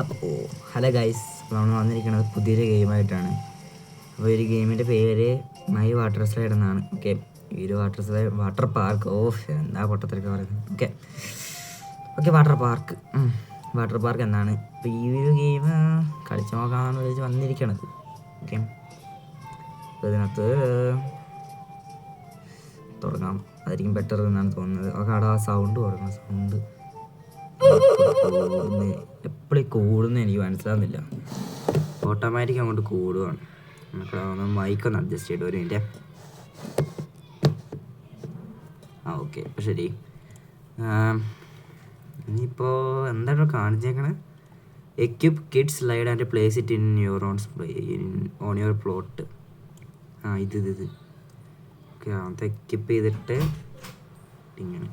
അപ്പോൾ hello guys, നമ്മൾ വന്നിരിക്കുന്നത് പുതിയൊരു ഗെയിമായിട്ടാണ്. അപ്പോൾ ഈ ഗെയിമിൻ്റെ പേര് മൈ വാട്ടർ സ്ലൈഡ് എന്നാണ്. ഓക്കെ, ഈ ഒരു വാട്ടർ പാർക്ക് എന്താ പൊട്ടത്തിലൊക്കെ പറയുന്നത്. ഓക്കെ വാട്ടർ പാർക്ക് എന്നാണ്. അപ്പോൾ ഈ ഒരു ഗെയിം കളിച്ച് നോക്കാമെന്ന് വിചാരിച്ച് വന്നിരിക്കണത്. ഓക്കെ, അപ്പോൾ ഇതിനകത്ത് തുടങ്ങാം, അതായിരിക്കും ബെറ്റർ എന്നാണ് തോന്നുന്നത്. ഒക്കെ അവിടെ ആ സൗണ്ട് കൊടുക്കണം. സൗണ്ട് എപ്പോഴും കൂടുന്ന എനിക്ക് മനസ്സിലാവുന്നില്ല. ഓട്ടോമാറ്റിക് അങ്ങോട്ട് കൂടുകയാണ്. നമുക്ക് മൈക്കൊന്ന് അഡ്ജസ്റ്റ് ചെയ്തിട്ട് ഒരു മിനിറ്റ്. ഓക്കെ, അപ്പോൾ ശരി. ഇനിയിപ്പോൾ എന്താണ് കാണിച്ചേക്കണേ? Equip kids slide and place it in your on your plot. ഇത് ഓക്കെ, അത് എക്യുപ്പ് ചെയ്തിട്ട് ഇങ്ങനെ.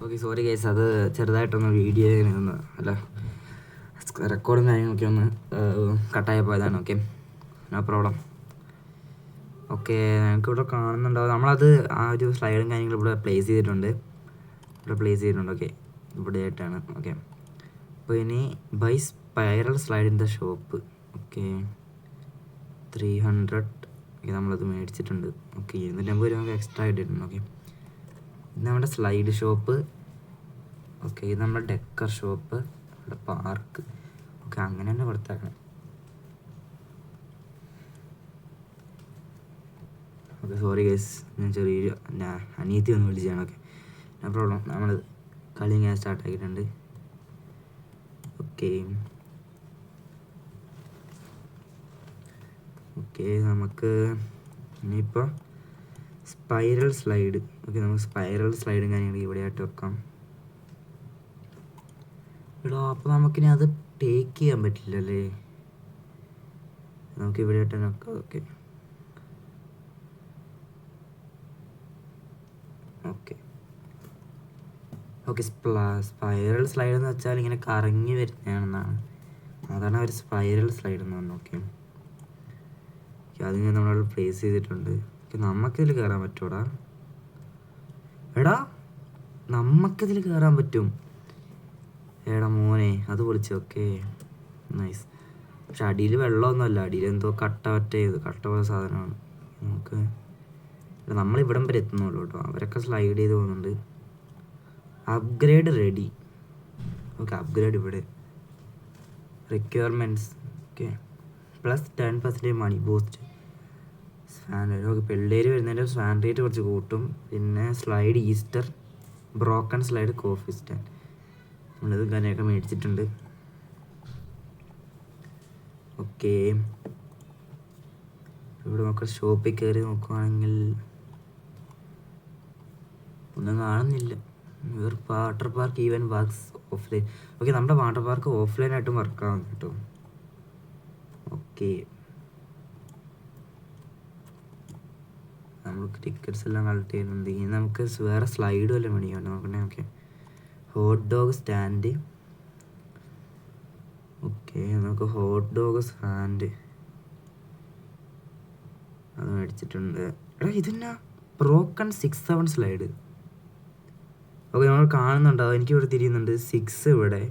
ഓക്കെ, സോറി ഗൈസ്, അത് ചെറുതായിട്ടൊന്ന് വീഡിയോ അല്ല റെക്കോർഡും കാര്യങ്ങളൊക്കെ ഒന്ന് കട്ടായി പോയതാണ്. Okay, no problem. ഓക്കെ, ഞങ്ങൾക്കിവിടെ കാണുന്നുണ്ടാവും. നമ്മളത് ആ ഒരു സ്ലൈഡും കാര്യങ്ങളും ഇവിടെ പ്ലേസ് ചെയ്തിട്ടുണ്ട്. ഓക്കെ, ഇവിടെ ആയിട്ടാണ്. ഓക്കെ, അപ്പോൾ ഇനി buy spiral slide in the shop. Okay, 300. Okay, നമ്മളത് മേടിച്ചിട്ടുണ്ട്. ഓക്കെ, 250 രൂപ നമുക്ക് എക്സ്ട്രാ ഇട്ടിട്ടുണ്ട്. ഓക്കെ, ഇത് നമ്മുടെ സ്ലൈഡ് ഷോപ്പ്. ഓക്കെ, ഇത് നമ്മുടെ ഡെക്കർ ഷോപ്പ്, നമ്മുടെ പാർക്ക്. ഓക്കെ, അങ്ങനെ തന്നെ കൊടുത്തേക്കണം. ഓക്കെ, സോറി ഗൈസ്, ഞാൻ ചെറിയൊരു അനിയത്തി ഒന്ന് വിളിച്ചാണ്. Okay, no problem. നമ്മൾ കളി ഇങ്ങനെ സ്റ്റാർട്ടാക്കിയിട്ടുണ്ട്. ഓക്കെ, നമുക്ക് ഇനിയിപ്പോൾ സ്പൈറൽ സ്ലൈഡ്. ഓക്കെ, നമുക്ക് സ്പൈറൽ സ്ലൈഡും കാര്യങ്ങൾ ഇവിടെ ആയിട്ട് വെക്കാം. അപ്പോൾ നമുക്കിനി അത് ടേക്ക് ചെയ്യാൻ പറ്റില്ലല്ലേ? നമുക്ക് ഇവിടെ ആയിട്ട് തന്നെ വെക്കാം. ഓക്കെ, സ്പൈറൽ സ്ലൈഡ് എന്ന് വെച്ചാൽ ഇങ്ങനെ കറങ്ങി വരുന്നതാണെന്നാണ്. അതാണ് അവർ സ്പൈറൽ സ്ലൈഡ് എന്ന് പറഞ്ഞു. ഓക്കെ, അതിങ്ങനെ നമ്മൾ പ്ലേസ് ചെയ്തിട്ടുണ്ട്. ഓക്കെ, നമുക്കിതിൽ കയറാൻ പറ്റൂടാ? നമുക്കിതിൽ കയറാൻ പറ്റും. മോനെ, അത് പൊളിച്ചു. Okay, nice. പക്ഷെ അടിയിൽ വെള്ളമൊന്നുമല്ല, അടിയിൽ എന്തോ കട്ട പോലെ സാധനമാണ്. നമുക്ക് നമ്മളിവിടം വരെ എത്തുന്നുള്ളൂ കേട്ടോ. അവരൊക്കെ സ്ലൈഡ് ചെയ്ത് പോകുന്നുണ്ട്. Upgrade ready. ഓക്കെ, അപ്ഗ്രേഡ് ഇവിടെ. റിക്വയർമെൻറ്റ്സ്. ഓക്കെ, പ്ലസ് 10% മണി ബൂസ്റ്റ്. Swan rate. ഓക്കെ, പിള്ളേർ വരുന്നതിൻ്റെ സ്വാൻ റേറ്റ് കുറച്ച് കൂട്ടും. പിന്നെ slide Easter, broken slide, coffee stand. നമ്മളിത് കാര്യമൊക്കെ മേടിച്ചിട്ടുണ്ട്. ഓക്കെ, ഇവിടെ നമുക്ക് ഷോപ്പിൽ കയറി നോക്കുവാണെങ്കിൽ ഒന്നും കാണുന്നില്ല. Water park even works offline. Okay, നമ്മുടെ വാട്ടർ പാർക്ക് ഓഫ്ലൈനായിട്ടും വർക്കാവും കേട്ടോ. ഓക്കെ, നമുക്ക് ടിക്കറ്റ്സ് എല്ലാം കളക്ട് ചെയ്യുന്നുണ്ട്. ഇനി നമുക്ക് വേറെ സ്ലൈഡ് വല്ലതും മേടിക്കാം നോക്കണേ. Okay, hot dog stand. Okay, നമുക്ക് ഹോട്ട് ഡോഗ് സ്റ്റാൻഡ് അത് മേടിച്ചിട്ടുണ്ട്. ഇതെന്നാ ബ്രോക്കൺ 6-7 സ്ലൈഡ്. ഓക്കെ, നമ്മൾ കാണുന്നുണ്ടാവും. എനിക്കിവിടെ തിരിയുന്നുണ്ട്. 6 ഇവിടെ,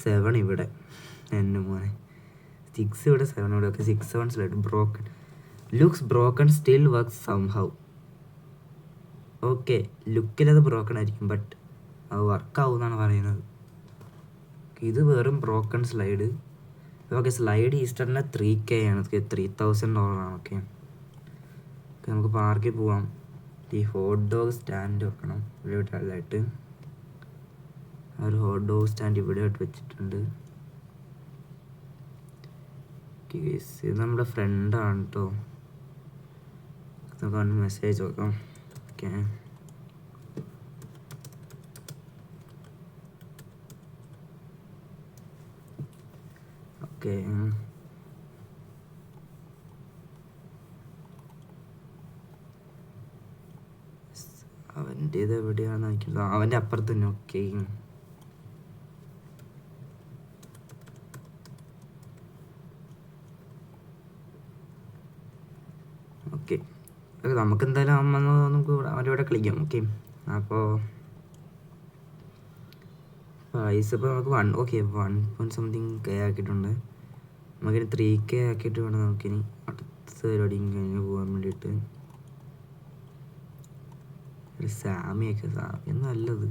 7 ഇവിടെ. എൻ്റെ മോനെ, 6 ഇവിടെ, 7 ഇവിടെ. Okay, 6-7 slide. Broken looks broken still works somehow. Okay, ലുക്കിലത് ബ്രോക്കൺ ആയിരിക്കും, ബട്ട് അത് വർക്കാവും എന്നാണ് പറയുന്നത്. ഇത് വെറും ബ്രോക്കൺ സ്ലൈഡ്. ഓക്കെ, സ്ലൈഡ് ഈസ്റ്ററിന് 3K ആണ്. ഓക്കെ, $3,000 ആണ്. ഓക്കെ, നമുക്ക് പാർക്കിൽ പോവാം. ഈ ഹോട്ട് ഡോഗ് സ്റ്റാൻഡ് വെക്കണം ഇവിടെ ആയിട്ട്. ആ ഒരു ഹോട്ട് ഡോഗ് സ്റ്റാൻഡ് ഇവിടെ ആയിട്ട് വെച്ചിട്ടുണ്ട്. ഇത് നമ്മുടെ ഫ്രണ്ടാണ് കേട്ടോ. നമുക്ക് മെസ്സേജ് നോക്കാം. ഓക്കെ, അവൻ്റേത് എവിടെയാണെന്ന് നോക്കില്ല, അവൻ്റെ അപ്പുറത്ത് തന്നെ. ഓക്കെ, നമുക്ക് എന്തായാലും നമുക്ക് അവൻ്റെ ഇവിടെ കളിക്കാം. ഓക്കെ, അപ്പോൾ പ്രൈസ് ഇപ്പോൾ നമുക്ക് 1.something K ആക്കിയിട്ടുണ്ട്. നമുക്കിനി 3K ആക്കിയിട്ട് വേണം നമുക്കിനി അടുത്ത പരിപാടിയും കഴിഞ്ഞ് പോകാൻ വേണ്ടിയിട്ട്. ഒരു സാമിയൊക്കെ നല്ലത്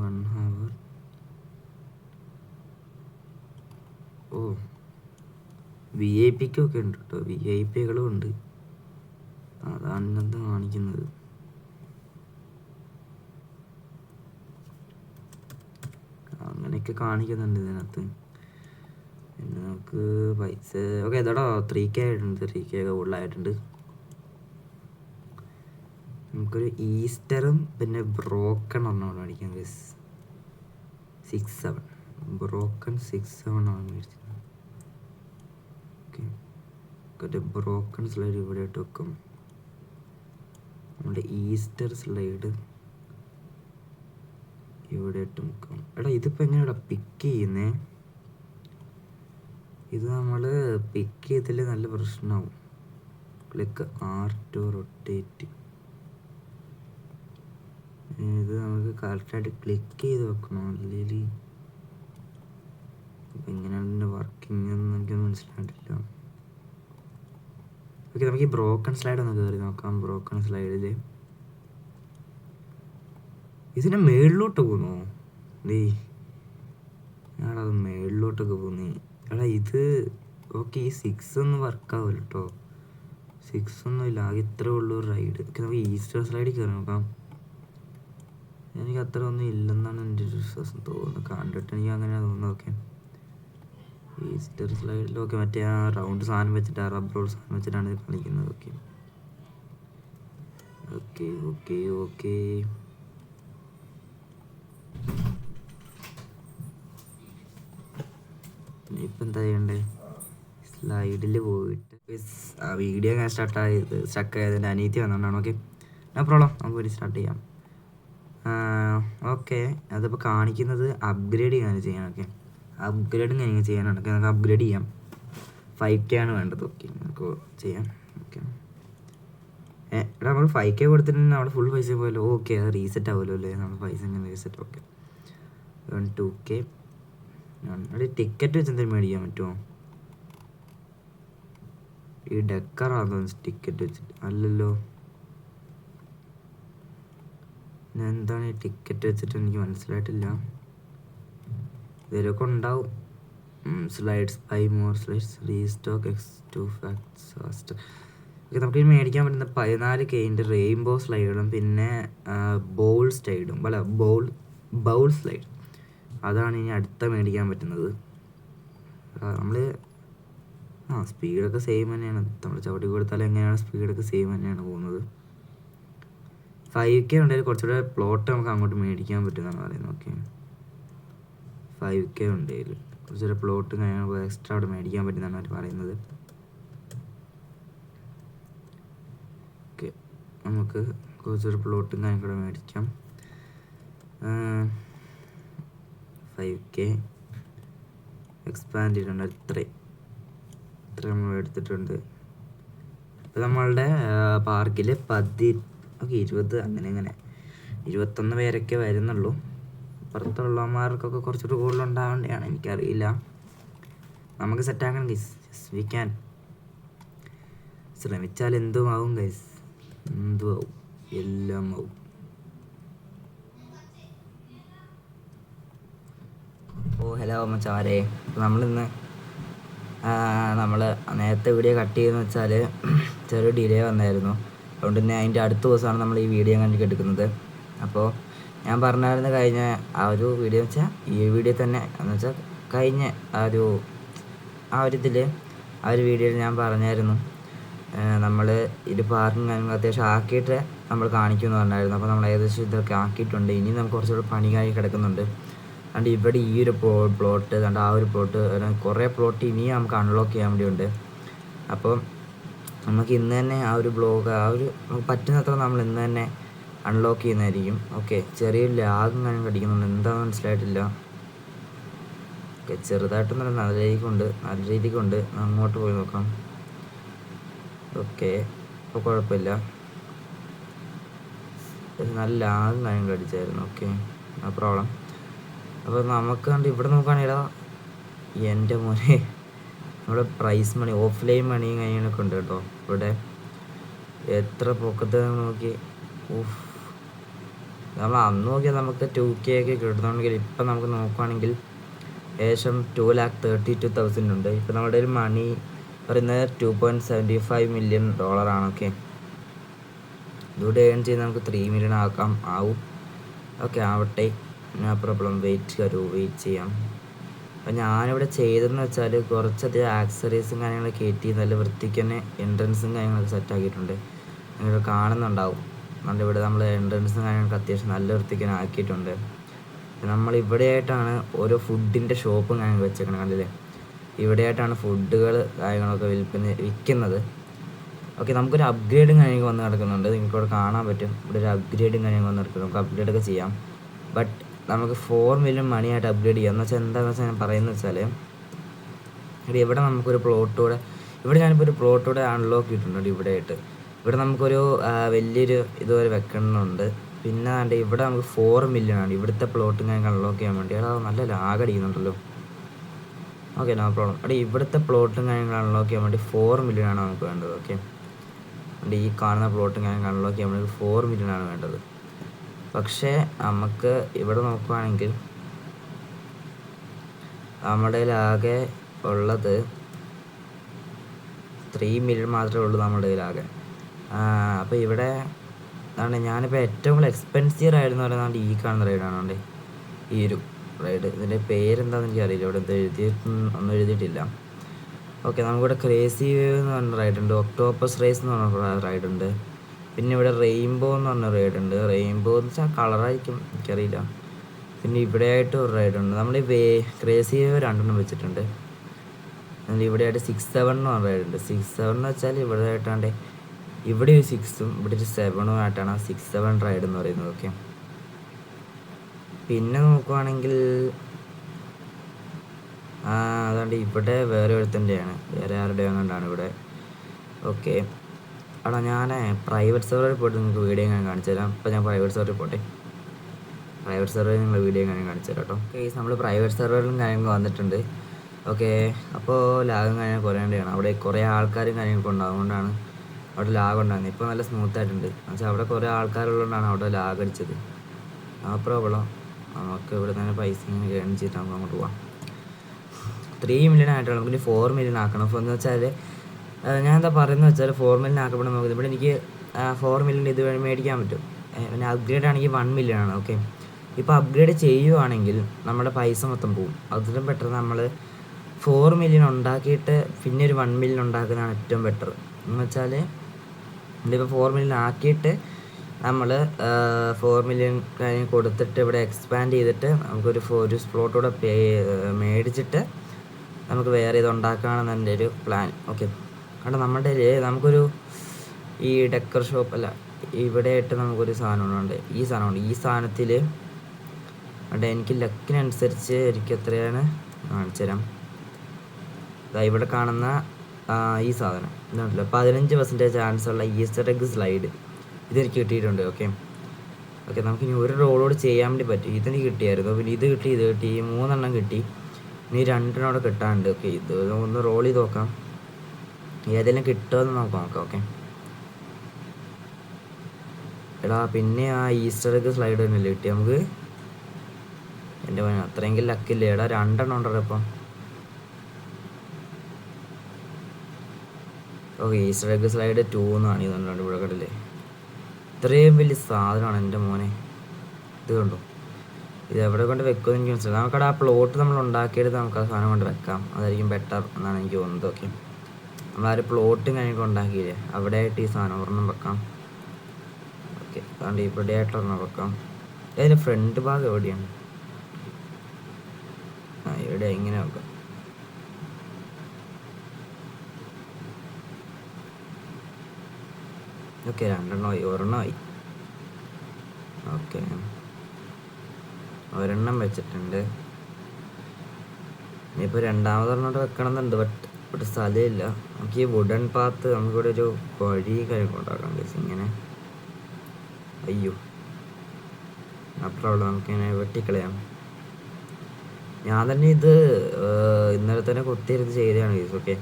1 hour. ഓ VIP-ക്കൊക്കെ ഉണ്ട് കേട്ടോ, VIP-കളും ഉണ്ട്. അതാണ് ഇന്നത്തെ കാണിക്കുന്നത്. അങ്ങനെയൊക്കെ കാണിക്കുന്നുണ്ട് ഇതിനകത്ത്. പിന്നെ നമുക്ക് പൈസ ഓക്കെ ഇതോടോ 3K ആയിട്ടുണ്ട്, 3K ഒക്കെ കൂടുതലായിട്ടുണ്ട്. നമുക്കൊരു ഈസ്റ്ററും പിന്നെ ബ്രോക്കൺ ഒന്നാണ് മേടിക്കുന്നത്. 6-7 ബ്രോക്കൺ 6-7 ആണ് മേടിച്ചത്. ഓക്കെ ബ്രോക്കൺ സ്ലൈഡ് ഇവിടെ ഇട്ട് വെക്കും. നമ്മുടെ ഈസ്റ്റർ സ്ലൈഡ് ഇവിടെ ഇട്ട് വെക്കും. എടാ ഇതിപ്പോൾ എങ്ങനെയാടാ പിക്ക് ചെയ്യുന്നേ? ഇത് നമ്മൾ പിക്ക് ചെയ്തിൽ നല്ല പ്രശ്നമാവും. Click R to rotate. ഇത് നമുക്ക് കറക്റ്റായിട്ട് ക്ലിക്ക് ചെയ്ത് വെക്കണം. അല്ലെങ്കിൽ ഇപ്പം എങ്ങനെയാണ് ഇതിൻ്റെ വർക്കിംഗ് എന്ന് എനിക്ക് മനസ്സിലായിട്ടില്ല. ഓക്കെ നമുക്ക് ഈ ബ്രോക്കൺ സ്ലൈഡ് ഒന്ന് കയറി നോക്കാം. ബ്രോക്കൺ സ്ലൈഡിൽ ഇതിനെ മേളിലോട്ട് പോകുന്നു. ഞാനത് മേളിലോട്ടൊക്കെ പോകുന്നേ. എടാ ഇത് ഓക്കെ ഈ 6 ഒന്നും വർക്കാവില്ല കേട്ടോ. 6 ഒന്നും ഇല്ല, ആകെ ഇത്രേ ഉള്ളൂ റൈഡ്. ഓക്കെ നമുക്ക് ഈസ്റ്റർ സ്ലൈഡിൽ കയറി നോക്കാം. എനിക്ക് അത്ര ഒന്നും ഇല്ലെന്നാണ് എൻ്റെ ഒരു വിശ്വാസം തോന്നുന്നത്. കണ്ടിട്ട് എനിക്ക് അങ്ങനെയാണ് തോന്നുന്നത്. ഓക്കെ ഈസ്റ്റർ സ്ലൈഡിലൊക്കെ മറ്റേ ആ റൗണ്ട് സാധനം വെച്ചിട്ട് ആ റബ്ബർ സാധനം വെച്ചിട്ടാണ് ഇത് കളിക്കുന്നത്. ഓക്കെ ഓക്കെ ഓക്കെ ഓക്കെ ഇപ്പം എന്താ ചെയ്യണ്ടേ? സ്ലൈഡിൽ പോയിട്ട് ആ വീഡിയോ ഞാൻ സ്റ്റക്ക് ആയതിൻ്റെ അനീതി വന്നുകൊണ്ടാണ്. ഓക്കെ നോ പ്രോബ്ലം, നമുക്ക് വേണ്ടി സ്റ്റാർട്ട് ചെയ്യാം. ഓക്കെ അതിപ്പോൾ കാണിക്കുന്നത് അപ്ഗ്രേഡ് ചെയ്യാൻ. ഓക്കെ അപ്ഗ്രേഡും കാര്യങ്ങൾ ചെയ്യാനാണ്. ഓക്കെ നമുക്ക് അപ്ഗ്രേഡ് ചെയ്യാം. 5K ആണ് വേണ്ടത്. ഓക്കെ നമുക്ക് ചെയ്യാം. ഓക്കെ എടാ നമ്മൾ 5K കൊടുത്തിട്ടുണ്ടെങ്കിൽ അവിടെ ഫുൾ പൈസ പോയല്ലോ. ഓക്കെ അത് റീസെറ്റ് ആവുമല്ലോ അല്ലേ? നമ്മൾ പൈസ ഇങ്ങനെ റീസെറ്റ്. ഓക്കെ 2K അവിടെ ടിക്കറ്റ് വെച്ച് എന്തെങ്കിലും മേടിക്കാൻ പറ്റുമോ? ഈ ഡെക്കറാണോ ടിക്കറ്റ് വെച്ചിട്ട്? അല്ലല്ലോ, ഞാൻ എന്താണ് ഈ ടിക്കറ്റ് വെച്ചിട്ട് എനിക്ക് മനസ്സിലായിട്ടില്ല. ഇതിലൊക്കെ ഉണ്ടാവും. Slides buy more slides restock X2 facts fast. Okay നമുക്ക് ഇനി മേടിക്കാൻ പറ്റുന്ന 14K റെയിൻബോ സ്ലൈഡും പിന്നെ ബൗൾ സ്ലൈഡും അല്ല ബൗൾ സ്ലൈഡ്. അതാണ് ഇനി അടുത്ത മേടിക്കാൻ പറ്റുന്നത്. നമ്മൾ സ്പീഡൊക്കെ സെയിം തന്നെയാണ്. നമ്മൾ ചവിട്ടി കൊടുത്താൽ എങ്ങനെയാണ് സ്പീഡൊക്കെ സെയിം തന്നെയാണ് പോകുന്നത്. 5K ഉണ്ടെങ്കിൽ കുറച്ചുകൂടെ പ്ലോട്ട് നമുക്ക് അങ്ങോട്ട് മേടിക്കാൻ പറ്റുമെന്നാണ് പറയുന്നത്. ഓക്കെ 5K ഉണ്ടെങ്കിൽ കുറച്ചുകൂടെ പ്ലോട്ടും കാര്യങ്ങൾ എക്സ്ട്രാ അവിടെ മേടിക്കാൻ പറ്റുന്നതാണ് അവർ പറയുന്നത്. ഓക്കെ നമുക്ക് കുറച്ചൊരു പ്ലോട്ടും കാര്യങ്ങളൂടെ മേടിക്കാം. 5K എക്സ്പാൻഡ് ചെയ്തിട്ടുണ്ട്. ഇത്ര നമ്മൾ എടുത്തിട്ടുണ്ട്. ഇപ്പം നമ്മളുടെ പാർക്കിൽ 20 അങ്ങനെ 21 പേരൊക്കെ വരുന്നുള്ളൂ. പുറത്തുള്ളമാർക്കൊക്കെ കുറച്ചുകൂടി കൂടുതലുണ്ടാവേണ്ടതാണ്, എനിക്കറിയില്ല. നമുക്ക് സെറ്റാക്കണം ഗൈസ്. We can. ശ്രമിച്ചാൽ എന്തും ആവും ഗൈസ്, എന്തും ആവും, എല്ലാം ആവും. ഹലോ മച്ചാരെ, നമ്മളിന്ന് നമ്മൾ നേരത്തെ വീഡിയോ കട്ട് ചെയ്തെന്ന് വെച്ചാൽ ചെറിയ ഡിലേ വന്നായിരുന്നു. അതുകൊണ്ട് തന്നെ അതിൻ്റെ അടുത്ത ദിവസമാണ് നമ്മൾ ഈ വീഡിയോ കണ്ടിട്ട് എടുക്കുന്നത്. അപ്പോൾ ഞാൻ പറഞ്ഞായിരുന്നു കഴിഞ്ഞ ആ ഒരു വീഡിയോ വെച്ചാൽ ഈ വീഡിയോ തന്നെ എന്ന് വെച്ചാൽ കഴിഞ്ഞ ആ ഒരു വീഡിയോയിൽ ഞാൻ പറഞ്ഞായിരുന്നു നമ്മൾ ഇത് പാർക്കിങ് അത്യാവശ്യം ആക്കിയിട്ട് നമ്മൾ കാണിക്കുമെന്ന് പറഞ്ഞായിരുന്നു. അപ്പോൾ നമ്മൾ ഏകദേശം ഇതൊക്കെ ആക്കിയിട്ടുണ്ട്. ഇനി നമുക്ക് കുറച്ചുകൂടെ പണി കിടക്കുന്നുണ്ട്. അതുകൊണ്ട് ഇവിടെ ഈ ഒരു പ്ലോട്ട് അതുകൊണ്ട് ആ ഒരു പ്ലോട്ട് കുറേ പ്ലോട്ട് ഇനിയും നമുക്ക് അൺലോക്ക് ചെയ്യാൻ വേണ്ടിയുണ്ട്. അപ്പോൾ നമുക്ക് ഇന്ന് തന്നെ ആ ഒരു ബ്ലോഗ് നമുക്ക് പറ്റുന്നത്ര നമ്മൾ ഇന്ന് തന്നെ അൺലോക്ക് ചെയ്യുന്നതായിരിക്കും. ഓക്കെ ചെറിയൊരു ലാഗും കാര്യം കടിക്കുന്നുണ്ട്, എന്താണെന്ന് മനസ്സിലായിട്ടില്ല. ഓക്കെ ചെറുതായിട്ടൊന്നും നല്ല രീതിക്കുണ്ട്. അങ്ങോട്ട് പോയി നോക്കാം. ഓക്കെ ഇപ്പോൾ കുഴപ്പമില്ല. നല്ല ലാഗും കാര്യങ്ങൾ അടിച്ചായിരുന്നു. Okay, no problem. അപ്പോൾ നമുക്ക് കണ്ട് ഇവിടെ നോക്കുകയാണെങ്കിലോ എൻ്റെ മോനെ നമ്മുടെ പ്രൈസ് മണി, ഓഫ്ലൈൻ മണിയും കാര്യങ്ങളൊക്കെ ഉണ്ട് കേട്ടോ ഇവിടെ. എത്ര പൊക്കത്ത് നോക്കി. ഓഫ്, നമ്മൾ അന്ന് നോക്കിയാൽ നമുക്ക് 2K ഒക്കെ കിട്ടുന്നുണ്ടെങ്കിൽ ഇപ്പം നമുക്ക് നോക്കുകയാണെങ്കിൽ ഏകദേശം 2,32,000 ഉണ്ട്. ഇപ്പം നമ്മുടെ ഒരു മണി പറയുന്നത് $2.75 million ആണ്. ഓക്കെ, ഇതോടെ ഏൺ ചെയ്ത് നമുക്ക് 3 million ആവും. ഓക്കെ, ആവട്ടെ, നോ പ്രോബ്ലം. വെയിറ്റ് ചെയ്യാം. അപ്പം ഞാനിവിടെ ചെയ്തതെന്ന് വെച്ചാൽ കുറച്ചധികം ആക്സറീസും കാര്യങ്ങളൊക്കെ കയറ്റി നല്ല വൃത്തിക്ക് തന്നെ എൻട്രൻസും കാര്യങ്ങളൊക്കെ സെറ്റാക്കിയിട്ടുണ്ട്. നിങ്ങൾ കാണുന്നുണ്ടാവും. ഇവിടെ നമ്മൾ എൻട്രൻസും കാര്യങ്ങളൊക്കെ അത്യാവശ്യം നല്ല വൃത്തിക്ക് തന്നെ ആക്കിയിട്ടുണ്ട്. നമ്മളിവിടെയായിട്ടാണ് ഓരോ ഫുഡിൻ്റെ ഷോപ്പും കാര്യങ്ങൾ വെച്ചേക്കണം. കണ്ടില്ലേ, ഇവിടെയായിട്ടാണ് ഫുഡുകൾ കാര്യങ്ങളൊക്കെ വിൽക്കുന്നത്. ഓക്കെ, നമുക്കൊരു അപ്ഗ്രേഡും കാര്യങ്ങൾ വന്ന് കിടക്കുന്നുണ്ട്. നിങ്ങൾക്കിവിടെ കാണാൻ പറ്റും. ഇവിടെ ഒരു അപ്ഗ്രേഡും കാര്യങ്ങൾ വന്ന് കിടക്കും. നമുക്ക് അപ്ഗ്രേഡൊക്കെ ചെയ്യാം. ബട്ട് നമുക്ക് 4 million മണിയായിട്ട് അപ്ഗ്രേഡ് ചെയ്യാം. എന്ന് വെച്ചാൽ എന്താണെന്ന് വെച്ചാൽ ഞാൻ പറയുന്നത് വെച്ചാൽ ഇവിടെ നമുക്കൊരു പ്ലോട്ടൂടെ, ഇവിടെ ഞാനിപ്പോൾ ഒരു പ്ലോട്ടൂടെ അൺലോക്ക് ചെയ്തിട്ടുണ്ട്. ഇവിടെ നമുക്കൊരു വലിയൊരു ഇതുവരെ വെക്കണമെന്നുണ്ട്. പിന്നെ ഇവിടെ നമുക്ക് 4 million ആണ് ഇവിടുത്തെ പ്ലോട്ടും ഞാൻ അൺലോക്ക് ചെയ്യാൻ വേണ്ടി. അത് നല്ല ലാഗ് അടിക്കുന്നുണ്ടല്ലോ. Okay, no problem. ഇവിടുത്തെ പ്ലോട്ടും കാര്യങ്ങൾ അൺലോക്ക് ചെയ്യാൻ വേണ്ടി 4 million ആണ് നമുക്ക് വേണ്ടത്. ഓക്കെ, ഈ കാണുന്ന പ്ലോട്ടും കാര്യങ്ങൾ അൺലോക്ക് ചെയ്യാൻ വേണ്ടി 4 million ആണ് വേണ്ടത്. പക്ഷേ നമുക്ക് ഇവിടെ നോക്കുകയാണെങ്കിൽ നമ്മുടെ ആകെ ഉള്ളത് 3 million മാത്രമേ ഉള്ളൂ നമ്മുടെ കയ്യിലാകെ. അപ്പോൾ ഇവിടെ അതാണ് ഞാനിപ്പോൾ ഏറ്റവും കൂടുതൽ എക്സ്പെൻസീവ് റൈഡ് എന്ന് പറയുന്നത് ഈ കാണുന്ന റൈഡാണ്. ഈ ഒരു റൈഡ്, ഇതിൻ്റെ പേരെന്താണെന്ന് എനിക്കറിയില്ല. ഇവിടെ ഒന്നും എഴുതിയിട്ടില്ല. ഓക്കെ, നമുക്കിവിടെ ക്രേസി വേവ് എന്ന് പറഞ്ഞ റൈഡുണ്ട്, ഒക്ടോപ്പസ് റേസ് എന്ന് പറഞ്ഞ റൈഡുണ്ട്, പിന്നെ ഇവിടെ റെയിൻബോ എന്ന് പറഞ്ഞ റൈഡുണ്ട്. റെയിൻബോ എന്ന് വെച്ചാൽ കളറായിരിക്കും, എനിക്കറിയില്ല. പിന്നെ ഇവിടെ ആയിട്ട് ഒരു റൈഡുണ്ട്. നമ്മൾ ഈ ക്രേസി വേവ് 2 വെച്ചിട്ടുണ്ട്. ഇവിടെ ആയിട്ട് 6-7 എന്ന് പറഞ്ഞ റൈഡുണ്ട്. 6-7 എന്ന് വെച്ചാൽ ഇവിടെ ആയിട്ടാണ്ട് ഇവിടെ ഒരു 6ഉം ഇവിടെ ഒരു 7ഉം ആയിട്ടാണ് 6-7 റൈഡ് എന്ന് പറയുന്നത്. ഓക്കെ, പിന്നെ നോക്കുവാണെങ്കിൽ അതുകൊണ്ട് ഇവിടെ വേറെ ഒരുത്തൻ്റെയാണ്, വേറെ ആരുടെയോ കണ്ടാണ് ഇവിടെ. ഓക്കെ, അവിടെ ഞാൻ പ്രൈവറ്റ് സെർവറിൽ പോയിട്ട് നിങ്ങൾക്ക് വീഡിയോ ഞാൻ കാണിച്ചു തരാം. അപ്പോൾ ഞാൻ പ്രൈവറ്റ് സെർവറിൽ പോട്ടെ. പ്രൈവറ്റ് സെർവറിൽ നിങ്ങൾ വീഡിയോ ഞാൻ കാണിച്ചു തരാം കേട്ടോ. ഓക്കെ, നമ്മൾ പ്രൈവറ്റ് സെർവറിലും കാര്യങ്ങൾ വന്നിട്ടുണ്ട്. ഓക്കെ, അപ്പോൾ ലാഗും കാര്യങ്ങൾ കുറയേണ്ടതാണ്. അവിടെ കുറേ ആൾക്കാരും കാര്യങ്ങളൊക്കെ ഉണ്ടാകുന്നതുകൊണ്ടാണ് അവിടെ ലാഗ് ഉണ്ടാകുന്നത്. ഇപ്പോൾ നല്ല സ്മൂത്തായിട്ടുണ്ട്. എന്നുവെച്ചാൽ അവിടെ കുറേ ആൾക്കാരുള്ളതുകൊണ്ടാണ് അവിടെ ലാഗ് അടിച്ചത്. ആ പ്രോബ്ലം നമുക്ക് ഇവിടെ തന്നെ പൈസ ഇങ്ങനെ ഏൺ ചെയ്തിട്ട് നമുക്ക് അങ്ങോട്ട് പോവാം. 3 million ആയിട്ടാണ്. നമുക്ക് 4 million ആക്കണം. അപ്പോൾ എന്ന് വെച്ചാൽ ഞാൻ എന്താ പറയുന്നത് വെച്ചാൽ 4 million ആക്കപ്പെടുമ്പോൾ നോക്കുന്നത് ഇവിടെ എനിക്ക് 4 million ഇത് മേടിക്കാൻ പറ്റും. പിന്നെ അപ്ഗ്രേഡ് ആണെങ്കിൽ 1 million ആണ്. ഓക്കെ, ഇപ്പോൾ അപ്ഗ്രേഡ് ചെയ്യുവാണെങ്കിൽ നമ്മുടെ പൈസ മൊത്തം പോകും. അതിലും ബെറ്റർ നമ്മൾ 4 million ഉണ്ടാക്കിയിട്ട് പിന്നെ ഒരു 1 million ഉണ്ടാക്കുന്നതാണ് ഏറ്റവും ബെറ്റർ. എന്ന് വെച്ചാൽ ഇതിപ്പോൾ 4 million ആക്കിയിട്ട് നമ്മൾ 4 million കാര്യം കൊടുത്തിട്ട് ഇവിടെ എക്സ്പാൻഡ് ചെയ്തിട്ട് നമുക്കൊരു സ്പ്ലോട്ടൂടെ മേടിച്ചിട്ട് നമുക്ക് വേറെ ഇത് ഉണ്ടാക്കുകയാണെന്ന് എൻ്റെ ഒരു പ്ലാൻ. ഓക്കെ, കാരണം നമ്മുടെ നമുക്കൊരു ഈ ഡെക്കർ ഷോപ്പ് അല്ല, ഇവിടെ ആയിട്ട് നമുക്കൊരു സാധനമുണ്ട്. ഈ സാധനത്തിൽ എനിക്ക് ലക്കിനനുസരിച്ച് എനിക്ക് എത്രയാണ് കാണിച്ചു തരാം. ഇവിടെ കാണുന്ന ഈ സാധനം ഇതുണ്ടല്ലോ, 15% ചാൻസ് ഉള്ള ഈസ്റ്റർ എഗ് സ്ലൈഡ് ഇതെനിക്ക് കിട്ടിയിട്ടുണ്ട്. ഓക്കെ, നമുക്ക് ഇനി ഒരു റോളോട് ചെയ്യാൻ വേണ്ടി പറ്റും. ഇതെനിക്ക് കിട്ടിയായിരുന്നു. പിന്നെ ഇത് കിട്ടി, 3 കിട്ടി. ഇനി 2 കിട്ടാനുണ്ട്. ഓക്കെ, ഇത് ഒന്ന് റോൾ ചെയ്ത് നോക്കാം, ഏതെങ്കിലും കിട്ടുമെന്ന് നോക്കാം. ഓക്കെ, പിന്നെ ആ ഈസ്റ്റർ എഗ് സ്ലൈഡ് തന്നെയല്ലേ കിട്ടി നമുക്ക്. എൻ്റെ അത്രയെങ്കിലും ലക്കില്ലേ. 2 ഉണ്ടല്ലോ ഇപ്പം. ഓക്കെ, ഈസ്റ്റർ എഗ് സ്ലൈഡ് 2 എന്നാണ് ഇതുകൊണ്ട് ഇവിടെ കണ്ടില്ലേ. ഇത്രയും വലിയ സാധനമാണ് എൻ്റെ മോനെ. ഇത് കണ്ടോ, ഇത് എവിടെ കൊണ്ട് വെക്കുമെന്ന് എനിക്ക് മനസ്സിലായി. നമുക്കവിടെ ആ പ്ലോട്ട് നമ്മൾ ഉണ്ടാക്കിയെടുത്ത് നമുക്ക് ആ സാധനം കൊണ്ട് വെക്കാം. അതായിരിക്കും ബെറ്റർ എന്നാണ് എനിക്ക് തോന്നുന്നത്. ഓക്കെ, നമ്മളാ ഒരു പ്ലോട്ടും കാര്യങ്ങളൊക്കെ ഉണ്ടാക്കിയില്ലേ, അവിടെ ആയിട്ട് ഈ സാധനം ഒരെണ്ണം വെക്കാം. ഓക്കെ, അതുകൊണ്ട് ഇവിടെ ആയിട്ട് ഒരെണ്ണം വെക്കാം. അതിൻ്റെ ഫ്രണ്ട് ഭാഗം എവിടെയാണ്? ഇവിടെ ഇങ്ങനെ വെക്കാം. ഓക്കെ, 2 ഒരെണ്ണമായി. ഓക്കെ, ഒരെണ്ണം വെച്ചിട്ടുണ്ട്. ഇനിയിപ്പോൾ 2ാമതൊരെണ്ണോട്ട് വെക്കണമെന്നുണ്ട്. ബട്ട് സ്ഥലമില്ല. നമുക്ക് ഈ വുഡൻ പാത്ത് നമുക്കിവിടെ ഒരു വഴി കാര്യങ്ങൾ ഉണ്ടാക്കാം. ഇങ്ങനെ അയ്യോ അപ്പുറമുള്ള നമുക്കിങ്ങനെ വെട്ടിക്കളയാം. ഞാൻ തന്നെ ഇത് ഇന്നലെ തന്നെ കൊത്തിയിരുന്ന് ചെയ്തതാണ് ഗൈസ്. ഓക്കെ,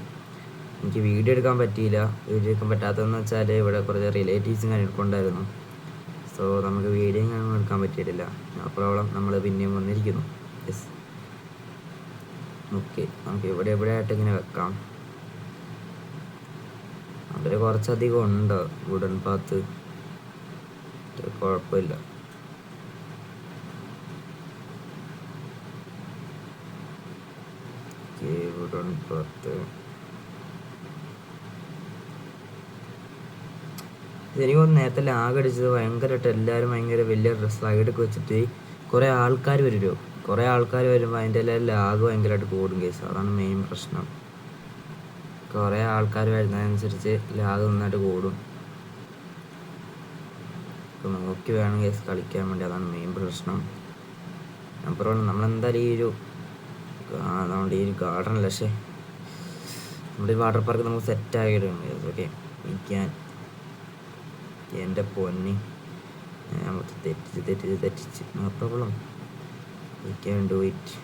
എനിക്ക് വീഡിയോ എടുക്കാൻ പറ്റിയില്ല. വീഡിയോ എടുക്കാൻ പറ്റാത്തതെന്ന് വെച്ചാൽ ഇവിടെ കുറച്ച് റിലേറ്റീവ്സും കാര്യങ്ങളൊക്കെ ഉണ്ടായിരുന്നു. സോ നമുക്ക് വീഡിയോയും കാര്യങ്ങളും എടുക്കാൻ പറ്റിയിട്ടില്ല. അപ്പോഴോളം നമ്മൾ പിന്നെയും വന്നിരിക്കുന്നു. യെസ്, ഓക്കെ, നമുക്ക് ഇവിടെ ആയിട്ട് ഇങ്ങനെ വെക്കാം. അതിൽ കുറച്ചധികം ഉണ്ട് വുഡൻ പാത്ത്, കുഴപ്പമില്ല. വുഡൻ പാത്ത് എനിക്കൊന്ന് നേരത്തെ ലാഗ് അടിച്ചത് ഭയങ്കരമായിട്ട്. എല്ലാവരും ഭയങ്കര വലിയ സ്ലൈഡൊക്കെ വെച്ചിട്ട് കുറേ ആൾക്കാർ വരുമല്ലോ. കുറേ ആൾക്കാർ വരുമ്പോൾ അതിൻ്റെ എല്ലാം ലാഗ് ഭയങ്കരമായിട്ട് കൂടും കേസ്. അതാണ് മെയിൻ പ്രശ്നം. കുറേ ആൾക്കാർ വരുന്നതനുസരിച്ച് ലാഗ് നന്നായിട്ട് കൂടും. ഇപ്പം നോക്കി വേണം കേസ് കളിക്കാൻ വേണ്ടി. അതാണ് മെയിൻ പ്രശ്നം. അപ്പുറം നമ്മളെന്തായാലും നമ്മുടെ ഈ ഗാർഡനല്ല, പക്ഷേ നമ്മുടെ ഈ വാട്ടർ പാർക്ക് നമുക്ക് സെറ്റാക്കിയിട്ടുണ്ട് കേസ്. ഓക്കെ, ഇരിക്കാൻ എൻ്റെ പൊന്നി മൊത്തം തെറ്റിച്ച് no problem, we can do it.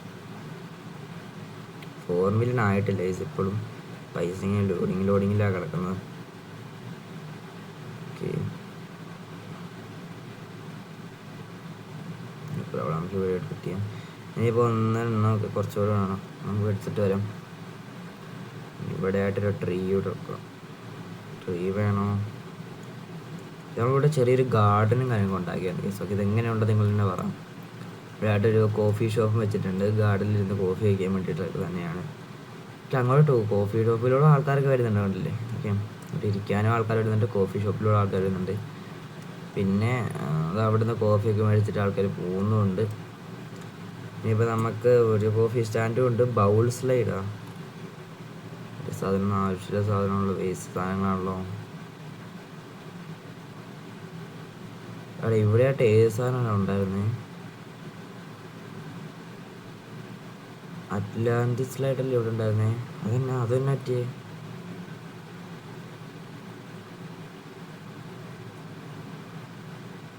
4 million ആയിട്ടില്ല ഗൈസ്. ഇപ്പോഴും പൈസ ഇങ്ങനെ ലോഡിങ്ങിലാണ് കിടക്കുന്നത്. ഓക്കെ, പ്രോബ്ലം നമുക്ക് ഇവിടെ എടുത്ത് ചെയ്യാം. ഇനിയിപ്പോൾ ഒന്നെണ്ണം കുറച്ചുകൂടെ വേണം, നമുക്ക് എടുത്തിട്ട് വരാം. ഇവിടെ ആയിട്ടൊരു ട്രീ ഇവിടെ വെക്കാം. ട്രീ വേണോ? നമ്മളിവിടെ ചെറിയൊരു ഗാർഡനും കാര്യങ്ങളും ഉണ്ടാക്കിയാണ് ഗൈസ്. ഓക്കെ, ഇതെങ്ങനെയുണ്ടോ നിങ്ങൾ തന്നെ പറയാം. ഇവിടെ ആയിട്ടൊരു കോഫി ഷോപ്പും വെച്ചിട്ടുണ്ട്. ഗാർഡനിലിരുന്ന് കോഫി കഴിക്കാൻ വേണ്ടിയിട്ടൊക്കെ തന്നെയാണ്. പക്ഷെ അങ്ങോട്ട് കോഫി ഷോപ്പിലുള്ള ആൾക്കാരൊക്കെ വരുന്നുണ്ട്, കണ്ടില്ലേ? ഓക്കെ, അവിടെ ഇരിക്കാനും ആൾക്കാർ വരുന്നുണ്ട്, കോഫി ഷോപ്പിലുള്ള ആൾക്കാർ വരുന്നുണ്ട്. പിന്നെ അത് അവിടുന്ന് കോഫിയൊക്കെ മേടിച്ചിട്ട് ആൾക്കാർ പോകുന്നുമുണ്ട്. ഇനിയിപ്പോൾ നമുക്ക് ഒരു കോഫി സ്റ്റാൻഡും ഉണ്ട്. ബൗൾ സ്ലൈഡാണ് സാധനം, ആവശ്യമില്ല സാധനമുള്ള വേസ്റ്റ് സാധനങ്ങളാണല്ലോ. അവിടെ ഇവിടെ ആയിട്ട് ഏത് സാധനമാണ് ഉണ്ടായിരുന്നത്? അറ്റ്ലാന്റിക് സ്ലൈഡല്ലേ ഇവിടെ ഉണ്ടായിരുന്നേ? അത് തന്നെ പറ്റിയേ.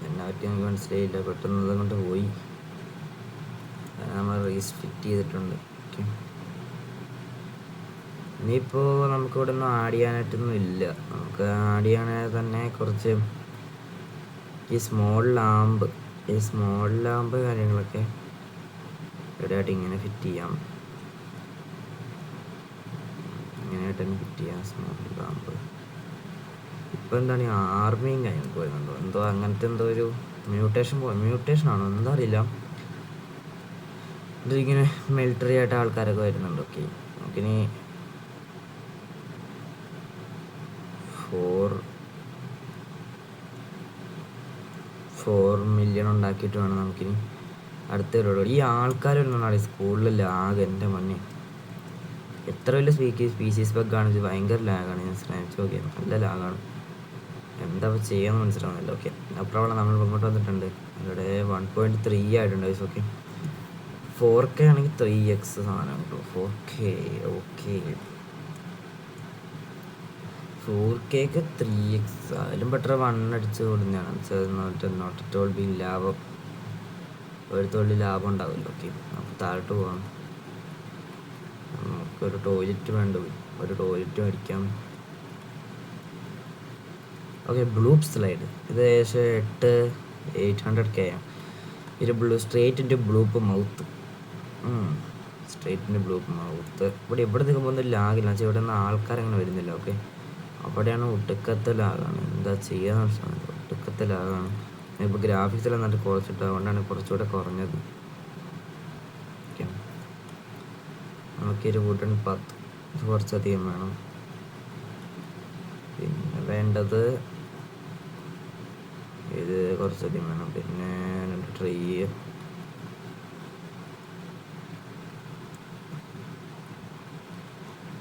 എന്നാ പറ്റി എനിക്ക് മനസ്സിലായില്ല. പെട്ടെന്ന് അതുകൊണ്ട് പോയി. നമ്മൾ ഫിറ്റ് ചെയ്തിട്ടുണ്ട്. ഓക്കെ, ഇനിയിപ്പോൾ നമുക്കിവിടെ ഒന്നും ആഡ് ചെയ്യാനായിട്ടൊന്നും ഇല്ല. നമുക്ക് ആഡ് ചെയ്യാനായി തന്നെ കുറച്ച് ഈ സ്മോൾ ലാമ്പ് കാര്യങ്ങളൊക്കെ ഇവിടെയായിട്ട് ഇങ്ങനെ ഫിറ്റ് ചെയ്യാം. ഇങ്ങനെയായിട്ട് തന്നെ ഫിറ്റ് ചെയ്യാം സ്മോൾ ലാമ്പ്. ഇപ്പോൾ എന്താണ് ഈ ആർമിയും കാര്യങ്ങളൊക്കെ വരുന്നുണ്ടോ എന്തോ, അങ്ങനത്തെ എന്തോ ഒരു മ്യൂട്ടേഷനാണോ എന്തോ അറിയില്ല. ഇതിങ്ങനെ മിലിറ്ററി ആയിട്ട് ആൾക്കാരൊക്കെ വരുന്നുണ്ട്. ഓക്കെ, നമുക്കിനി 4 million ഉണ്ടാക്കിയിട്ട് വേണം നമുക്കിനി അടുത്ത പരിപാടി. ഈ ആൾക്കാർ വരുന്നതാണ് സ്കൂളിൽ ലാഗ്. എൻ്റെ മണ്ണി എത്ര വലിയ സ്പീസീസ് ബഗ്ഗാണ് ഇത്. ഭയങ്കര ലാഗാണ്. ഞാൻ ശ്രമിച്ചു നോക്കിയത്, നല്ല ലാഗാണ്. എന്താ ചെയ്യാമെന്ന് മനസ്സിലാവുന്നില്ല. ഓക്കെ, അപ്പോഴാണ് നമ്മൾ ഇങ്ങോട്ട് വന്നിട്ടുണ്ട്. ഇവിടെ 1.3 ആയിട്ടുണ്ട്. ഓക്കെ, 4K ആണെങ്കിൽ 3x സാധനം കേട്ടോ. 4K ഓക്കെ, 4Kക്ക് 3x അതിലും ബെറ്റർ 1 അടിച്ച് കൊടുക്കുന്നതാണ്. നോട്ട് ഓൾ ബി ലാഭം, ഒരു തൊഴിൽ ലാഭം ഉണ്ടാവില്ല. ഓക്കെ, നമുക്ക് താഴോട്ട് പോകാം. നമുക്കൊരു ടോയ്ലറ്റ് വേണ്ട, ഒരു ടോയ്ലറ്റ് മേടിക്കാം. ഓക്കെ, ബ്ലൂപ്പ് സ്ലൈഡ് ഇത് ഏകദേശം 800K ആണ്. ഇത് സ്ട്രേറ്റിൻ്റെ ബ്ലൂപ്പ് മൗത്ത്. ഇവിടെ നിൽക്കുമ്പോൾ ഒന്നും ലാഗില്ല. വെച്ചാൽ ഇവിടെ നിന്ന് ആൾക്കാരങ്ങനെ വരുന്നില്ല. ഓക്കെ, അവിടെയാണ് ഒടുക്കത്തെ ലാഗാണ്. എന്താ ചെയ്യാന്ന് വെച്ചാൽ ഒടുക്കത്തെ ലാഗാണ്. ഇപ്പോൾ ഗ്രാഫിക്സെല്ലാം നല്ല കുറച്ചിട്ട്, അതുകൊണ്ടാണ് കുറച്ചുകൂടെ കുറഞ്ഞത്. ഓക്കെ, നമുക്കൊരു വുഡൻ പാത്ത് ഇത് കുറച്ചധികം വേണം. പിന്നെ വേണ്ടത് ഇത് കുറച്ചധികം വേണം. പിന്നെ 2 ട്രീ,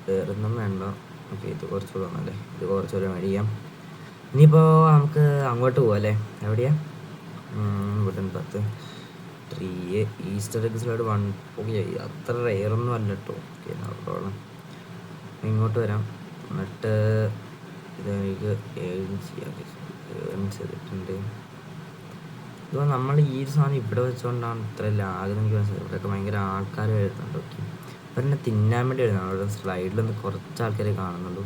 വേറൊന്നും വേണ്ട. ഓക്കെ, ഇത് കുറച്ചുകൂടെ വന്നല്ലേ, ഇത് കുറച്ചുകൂടെ മേടിക്കാം. ഇനിയിപ്പോൾ നമുക്ക് അങ്ങോട്ട് പോവാം അല്ലേ? എവിടെയാ? Wooden path tree Easter egg slide 1. Okay, അത്ര റെയറൊന്നും അല്ല കേട്ടോ. ഓക്കെ, നോക്കണം. ഇങ്ങോട്ട് വരാം. എന്നിട്ട് ഇത് എനിക്ക് ഏൺ ചെയ്തിട്ടുണ്ട്. ഇപ്പോൾ നമ്മൾ ഈ ഒരു സാധനം ഇവിടെ വെച്ചുകൊണ്ടാണ് ഇത്ര ലാഗ് എനിക്ക് മനസ്സിലായി. ഇവിടെയൊക്കെ ഭയങ്കര ആൾക്കാർ വരുന്നുണ്ട്. ഓക്കെ, ഇപ്പം എന്നെ തിന്നാൻ വേണ്ടി വരുന്നത് അവിടെ സ്ലൈഡിലൊന്ന് കുറച്ച് ആൾക്കാരെ കാണുന്നുള്ളൂ.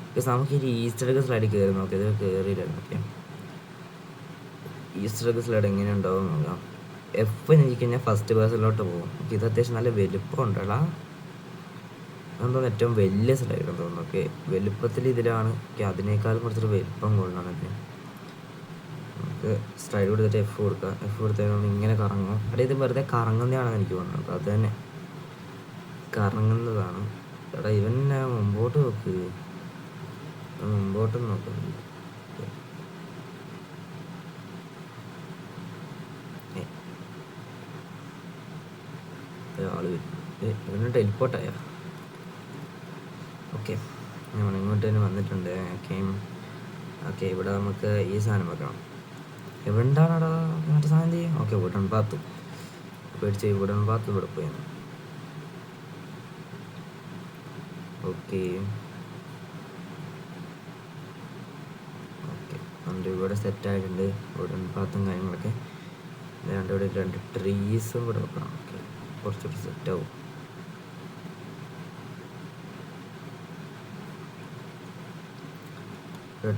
ബിക്കോസ് നമുക്ക് ഈ ഈസ്റ്റർ എഗ് സ്ലൈഡിൽ കയറി നോക്കി, ഇത് കയറിയില്ലായിരുന്നു. ഓക്കെ, ഈസ്റ്റർ എഗ് സ്ലൈഡ് എങ്ങനെ ഉണ്ടാവും നോക്കാം. എഫ് എനിക്ക് കഴിഞ്ഞാൽ ഫസ്റ്റ് പേഴ്സണിലോട്ട് പോകും. ഇത് അത്യാവശ്യം നല്ല വലുപ്പം ഉണ്ടല്ലോ. അതെന്തോന്ന് ഏറ്റവും വലിയ സ്ലൈഡ് തോന്നുന്നു. ഓക്കെ, വലുപ്പത്തിൽ ഇതിലാണ്. ഓക്കെ, അതിനേക്കാളും കുറച്ചൊരു വലുപ്പം കൊള്ളാണ്. ഓക്കെ, നമുക്ക് സ്ലൈഡ് കൊടുത്തിട്ട് എഫ് കൊടുക്കുക. എഫ് കൊടുത്താൽ ഇങ്ങനെ കറങ്ങും. അവിടെ ഇത് വെറുതെ കറങ്ങുന്നതാണെന്ന് എനിക്ക് തോന്നുന്നത്. അത് തന്നെ കറങ്ങുന്നതാണ്. എടാ ഇവൻ മുമ്പോട്ട് നോക്ക്, മുമ്പോട്ടും നോക്കുന്നുണ്ട്. ആള് ഇവന് ടെലിപ്പോർട്ടായ. ഓക്കെ, നമ്മൾ ഇങ്ങോട്ട് തന്നെ വന്നിട്ടുണ്ട്. ഓക്കെ ഓക്കെ, ഇവിടെ നമുക്ക് ഈ സാധനം വെക്കണം. എവിടെയാണടാ മറ്റേ സാധനം ചെയ്യും? ഓക്കെ, വുഡൻ പാത്ത് പേടിച്ച് വുഡൻ പാത്ത് ഇവിടെ പോയി. ഓക്കെ ഓക്കെ, നമ്മുടെ ഇവിടെ സെറ്റായിട്ടുണ്ട് വുഡൻ പാത്തും കാര്യങ്ങളൊക്കെ. ഇവിടെ 2 ട്രീസും കൂടെ വെക്കണം. ഓക്കെ, കുറച്ചുകൂടി സെറ്റാവും.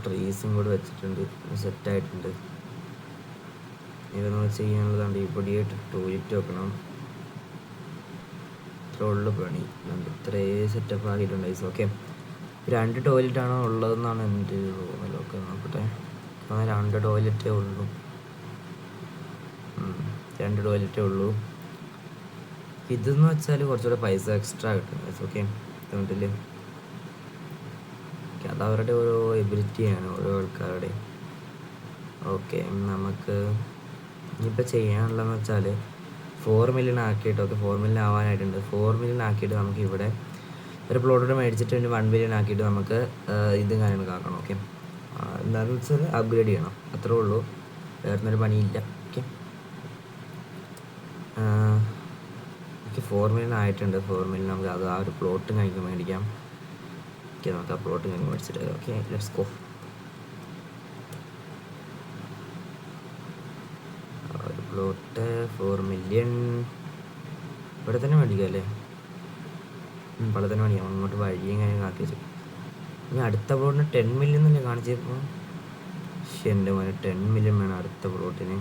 ട്രീസും കൂടെ വെച്ചിട്ടുണ്ട്, സെറ്റായിട്ടുണ്ട്. ഇവ നമ്മൾ ചെയ്യാനുള്ളതാണ് ഈ പൊടിയായിട്ട് ടോയ്ലറ്റ് വെക്കണം. ഇത്ര ഉള്ളു പണി. ഇത്രേ സെറ്റപ്പ് ആക്കിയിട്ടുണ്ട്. ഓക്കെ, 2 ടോയ്ലറ്റാണോ ഉള്ളതെന്നാണ് എൻ്റെ തോന്നൽ. ഓക്കെ, നോക്കട്ടെ. 2 ടോയ്ലറ്റേ ഉള്ളൂ. 2 ടോയ്ലറ്റേ ഉള്ളൂ. ഇതെന്ന് വെച്ചാൽ കുറച്ചുകൂടെ പൈസ എക്സ്ട്രാ കിട്ടും. ഓക്കെ, തോന്നിട്ടില്ലേ? അതവരുടെ ഓരോ എബിലിറ്റിയാണ്, ഓരോ ആൾക്കാരുടെ. ഓക്കെ, നമുക്ക് ഇനിയിപ്പോൾ ചെയ്യാനുള്ളതെന്ന് വെച്ചാൽ 4 മില്യൺ ആക്കിയിട്ട്. Okay, 4 million ആവാനായിട്ടുണ്ട്. 4 മില്യൺ ആക്കിയിട്ട് നമുക്ക് ഇവിടെ ഒരു പ്ലോട്ടോട് മേടിച്ചിട്ട് 1 മില്യൺ ആക്കിയിട്ട് നമുക്ക് ഇതും കാര്യങ്ങളൊക്കെ ആക്കണം. ഓക്കെ, എന്താണെന്ന് വെച്ചാൽ അപ്ഗ്രേഡ് ചെയ്യണം, അത്രേ ഉള്ളൂ. വേറൊരു പണിയില്ല. ഓക്കെ ഓക്കെ, 4 മില്യൺ ആയിട്ടുണ്ട്. 4 മില്യൺ നമുക്ക് അത് ആ ഒരു പ്ലോട്ടും കഴിഞ്ഞ് മേടിക്കാം. ഓക്കെ, നമുക്ക് ആ പ്ലോട്ടും കഴിഞ്ഞ് മേടിച്ചിട്ട്. Okay, let's go. ഒരു പ്ലോട്ട് 4 മില്യൺ ഇവിടെ തന്നെ മേടിക്കാം അല്ലേ? ഇവിടെ തന്നെ മേടിക്കാം. അങ്ങോട്ട് വഴിയും കാര്യം ആക്കി വെച്ചു. ഇനി അടുത്ത പ്ലോട്ടിന് 10 മില്യൺ എന്നല്ലേ കാണിച്ചപ്പോൾ? എൻ്റെ മോനെ 10 മില്യൺ വേണം അടുത്ത പ്ലോട്ടിന്.